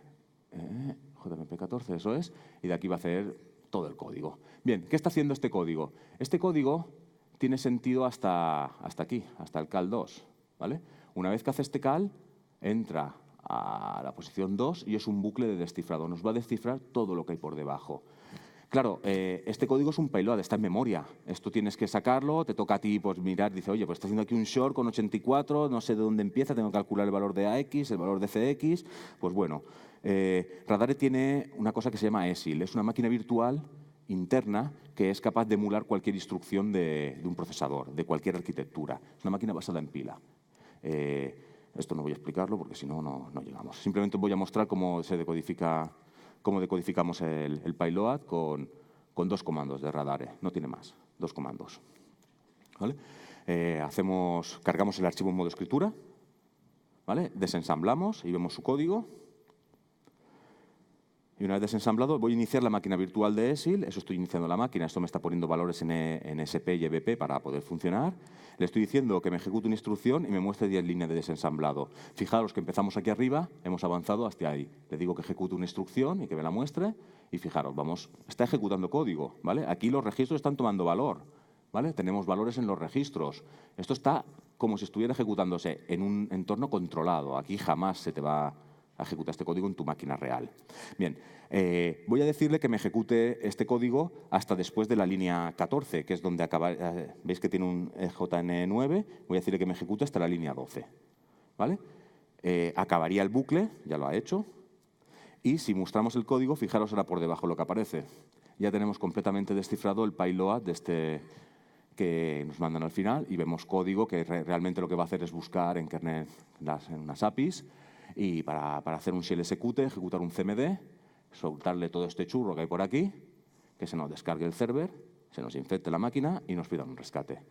JMP14, eso es, y de aquí va a hacer todo el código. Bien, ¿qué está haciendo este código? Este código tiene sentido hasta aquí, hasta el cal 2, ¿vale? Una vez que hace este cal, entra a la posición 2 y es un bucle de descifrado. Nos va a descifrar todo lo que hay por debajo. Claro, este código es un payload, está en memoria. Esto tienes que sacarlo, te toca a ti pues, mirar, dice, oye, pues está haciendo aquí un short con 84, no sé de dónde empieza, tengo que calcular el valor de AX, el valor de CX. Pues bueno, Radare tiene una cosa que se llama ESIL, es una máquina virtual interna que es capaz de emular cualquier instrucción de un procesador, de cualquier arquitectura. Es una máquina basada en pila. Esto no voy a explicarlo porque si no, no llegamos. Simplemente voy a mostrar cómo decodificamos el payload con 2 comandos de Radare. No tiene más, 2 comandos. ¿Vale? Cargamos el archivo en modo escritura, ¿vale? Desensamblamos y vemos su código. Y una vez desensamblado, voy a iniciar la máquina virtual de ESIL. Eso estoy iniciando la máquina. Esto me está poniendo valores en SP y EBP para poder funcionar. Le estoy diciendo que me ejecute una instrucción y me muestre 10 líneas de desensamblado. Fijaros que empezamos aquí arriba, hemos avanzado hasta ahí. Le digo que ejecute una instrucción y que me la muestre. Y fijaros, está ejecutando código, ¿vale? Aquí los registros están tomando valor, ¿vale? Tenemos valores en los registros. Esto está como si estuviera ejecutándose en un entorno controlado. Aquí jamás se te va a ejecutar este código en tu máquina real. Bien, voy a decirle que me ejecute este código hasta después de la línea 14, que es donde acaba. Veis que tiene un JN9. Voy a decirle que me ejecute hasta la línea 12. ¿Vale? Acabaría el bucle, ya lo ha hecho. Y si mostramos el código, fijaros ahora por debajo lo que aparece. Ya tenemos completamente descifrado el payload de este que nos mandan al final y vemos código que realmente lo que va a hacer es buscar en kernel en unas APIs y para hacer un shell execute, ejecutar un CMD, soltarle todo este churro que hay por aquí, que se nos descargue el server, se nos infecte la máquina y nos pidan un rescate.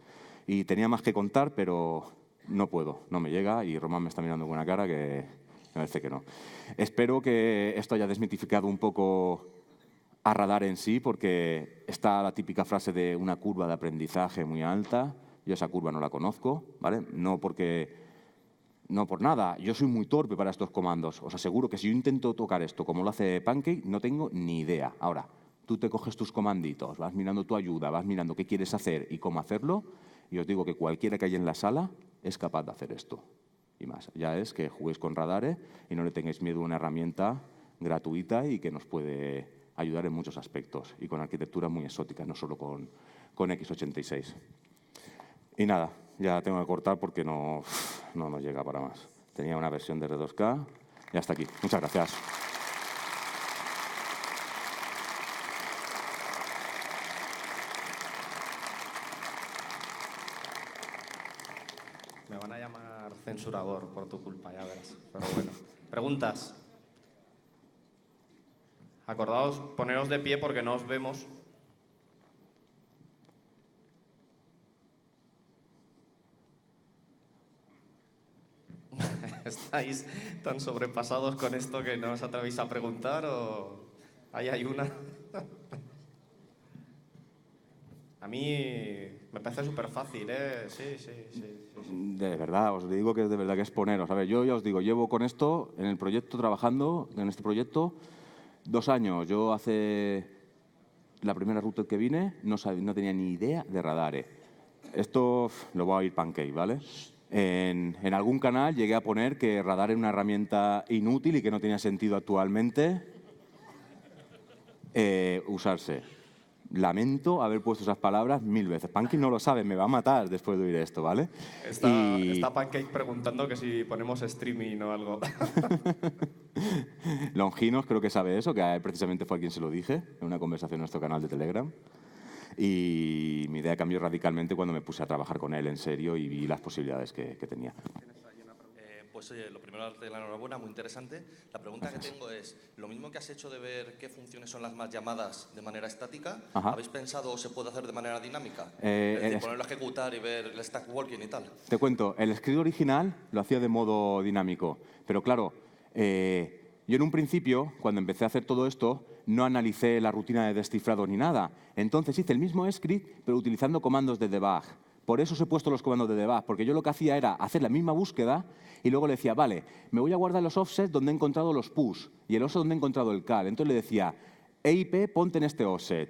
Y tenía más que contar, pero no puedo, no me llega y Román me está mirando con una cara que me parece que no. Espero que esto haya desmitificado un poco a Radare en sí, porque está la típica frase de una curva de aprendizaje muy alta. Yo esa curva no la conozco, ¿vale? No por nada, yo soy muy torpe para estos comandos. Os aseguro que si yo intento tocar esto como lo hace Pancake, no tengo ni idea. Ahora, tú te coges tus comanditos, vas mirando tu ayuda, vas mirando qué quieres hacer y cómo hacerlo, y os digo que cualquiera que haya en la sala es capaz de hacer esto. Y más, ya es que juguéis con Radare y no le tengáis miedo a una herramienta gratuita y que nos puede ayudar en muchos aspectos y con arquitecturas muy exóticas, no solo con x86. Y nada, ya tengo que cortar porque no nos llega para más. Tenía una versión de R2K y hasta aquí. Muchas gracias. Me van a llamar censurador por tu culpa, ya verás. Pero bueno. ¿Preguntas? Acordaos, poneros de pie porque no os vemos. ¿Estáis tan sobrepasados con esto que no os atrevéis a preguntar o ahí hay una? A mí me parece súper fácil, ¿eh? Sí. De verdad, os digo que es de verdad que es poneros. A ver, yo ya os digo, llevo con esto en el proyecto, trabajando en este proyecto 2 años. Yo hace la primera ruta que vine no tenía ni idea de Radare. Esto lo voy a ir Pancake, ¿vale? En algún canal llegué a poner que Radare era una herramienta inútil y que no tenía sentido actualmente usarse. Lamento haber puesto esas palabras 1000 veces. Pancake no lo sabe, me va a matar después de oír esto, ¿vale? Está Pancake preguntando que si ponemos streaming o algo. Longinos creo que sabe eso, que precisamente fue a quien se lo dije en una conversación en nuestro canal de Telegram. Y mi idea cambió radicalmente cuando me puse a trabajar con él en serio y vi las posibilidades que tenía. Pues oye, lo primero, darte la enhorabuena, muy interesante. La pregunta que tengo es, lo mismo que has hecho de ver qué funciones son las más llamadas de manera estática, ¿habéis pensado o se puede hacer de manera dinámica? Es decir, ponerlo a ejecutar y ver el stack working y tal. Te cuento, el script original lo hacía de modo dinámico, pero claro, yo en un principio, cuando empecé a hacer todo esto, no analicé la rutina de descifrado ni nada. Entonces hice el mismo script, pero utilizando comandos de debug. Por eso os he puesto los comandos de debug, porque yo lo que hacía era hacer la misma búsqueda y luego le decía, vale, me voy a guardar los offsets donde he encontrado los push y el offset donde he encontrado el cal. Entonces le decía, EIP, ponte en este offset.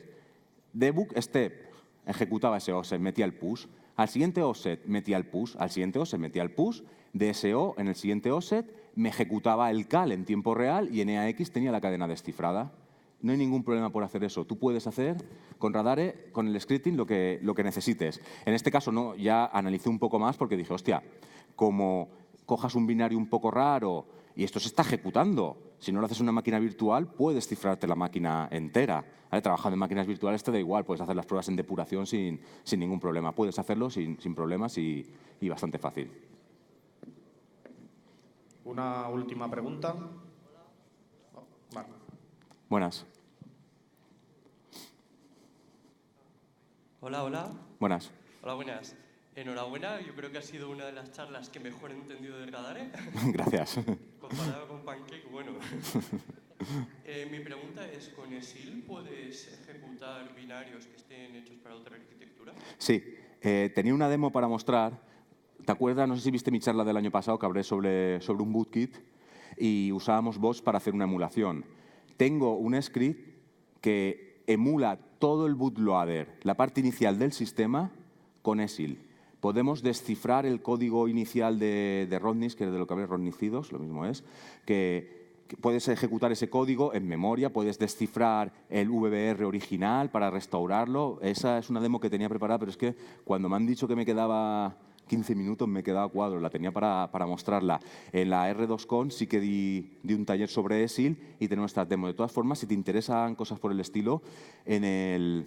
Debug step, ejecutaba ese offset, metía el push. Al siguiente offset metía el push, al siguiente offset metía el push. DSO, en el siguiente offset, me ejecutaba el cal en tiempo real y en EAX tenía la cadena descifrada. No hay ningún problema por hacer eso. Tú puedes hacer con Radare, con el scripting, lo que necesites. En este caso no, ya analicé un poco más porque dije, hostia, como cojas un binario un poco raro y esto se está ejecutando. Si no lo haces en una máquina virtual, puedes cifrarte la máquina entera. ¿Vale? Trabajando en máquinas virtuales te da igual, puedes hacer las pruebas en depuración sin ningún problema. Puedes hacerlo sin problemas y bastante fácil. Una última pregunta. Vale. Buenas. Hola, hola. Buenas. Hola, buenas. Enhorabuena, yo creo que ha sido una de las charlas que mejor he entendido de Radare. Gracias. Comparado con Pancake, bueno. Mi pregunta es, ¿con ESIL puedes ejecutar binarios que estén hechos para otra arquitectura? Sí, tenía una demo para mostrar. ¿Te acuerdas? No sé si viste mi charla del año pasado que hablé sobre un bootkit y usábamos bots para hacer una emulación. Tengo un script que emula todo el bootloader, la parte inicial del sistema, con ESIL. Podemos descifrar el código inicial de Rodney, que es de lo que hablé, Rodnicidos, lo mismo es, que puedes ejecutar ese código en memoria, puedes descifrar el VBR original para restaurarlo. Esa es una demo que tenía preparada, pero es que cuando me han dicho que me quedaba 15 minutos, me quedaba cuadro, la tenía para mostrarla. En la R2Con sí que di un taller sobre ESIL y tenemos estas demos. De todas formas, si te interesan cosas por el estilo, en el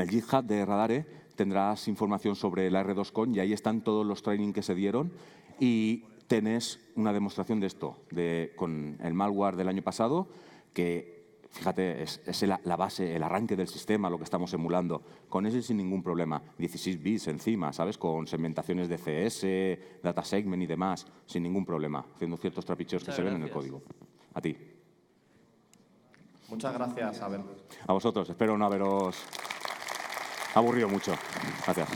GitHub de Radare tendrás información sobre la R2Con y ahí están todos los trainings que se dieron y tenés una demostración de esto, con el malware del año pasado, que, fíjate, es la base, el arranque del sistema, lo que estamos emulando. Con ese sin ningún problema. 16 bits encima, ¿sabes? Con segmentaciones de CS, data segment y demás, sin ningún problema, haciendo ciertos trapicheos que se ven en el código. A ti. Muchas gracias, Abel. A vosotros. Espero no haberos aburrido mucho. Gracias.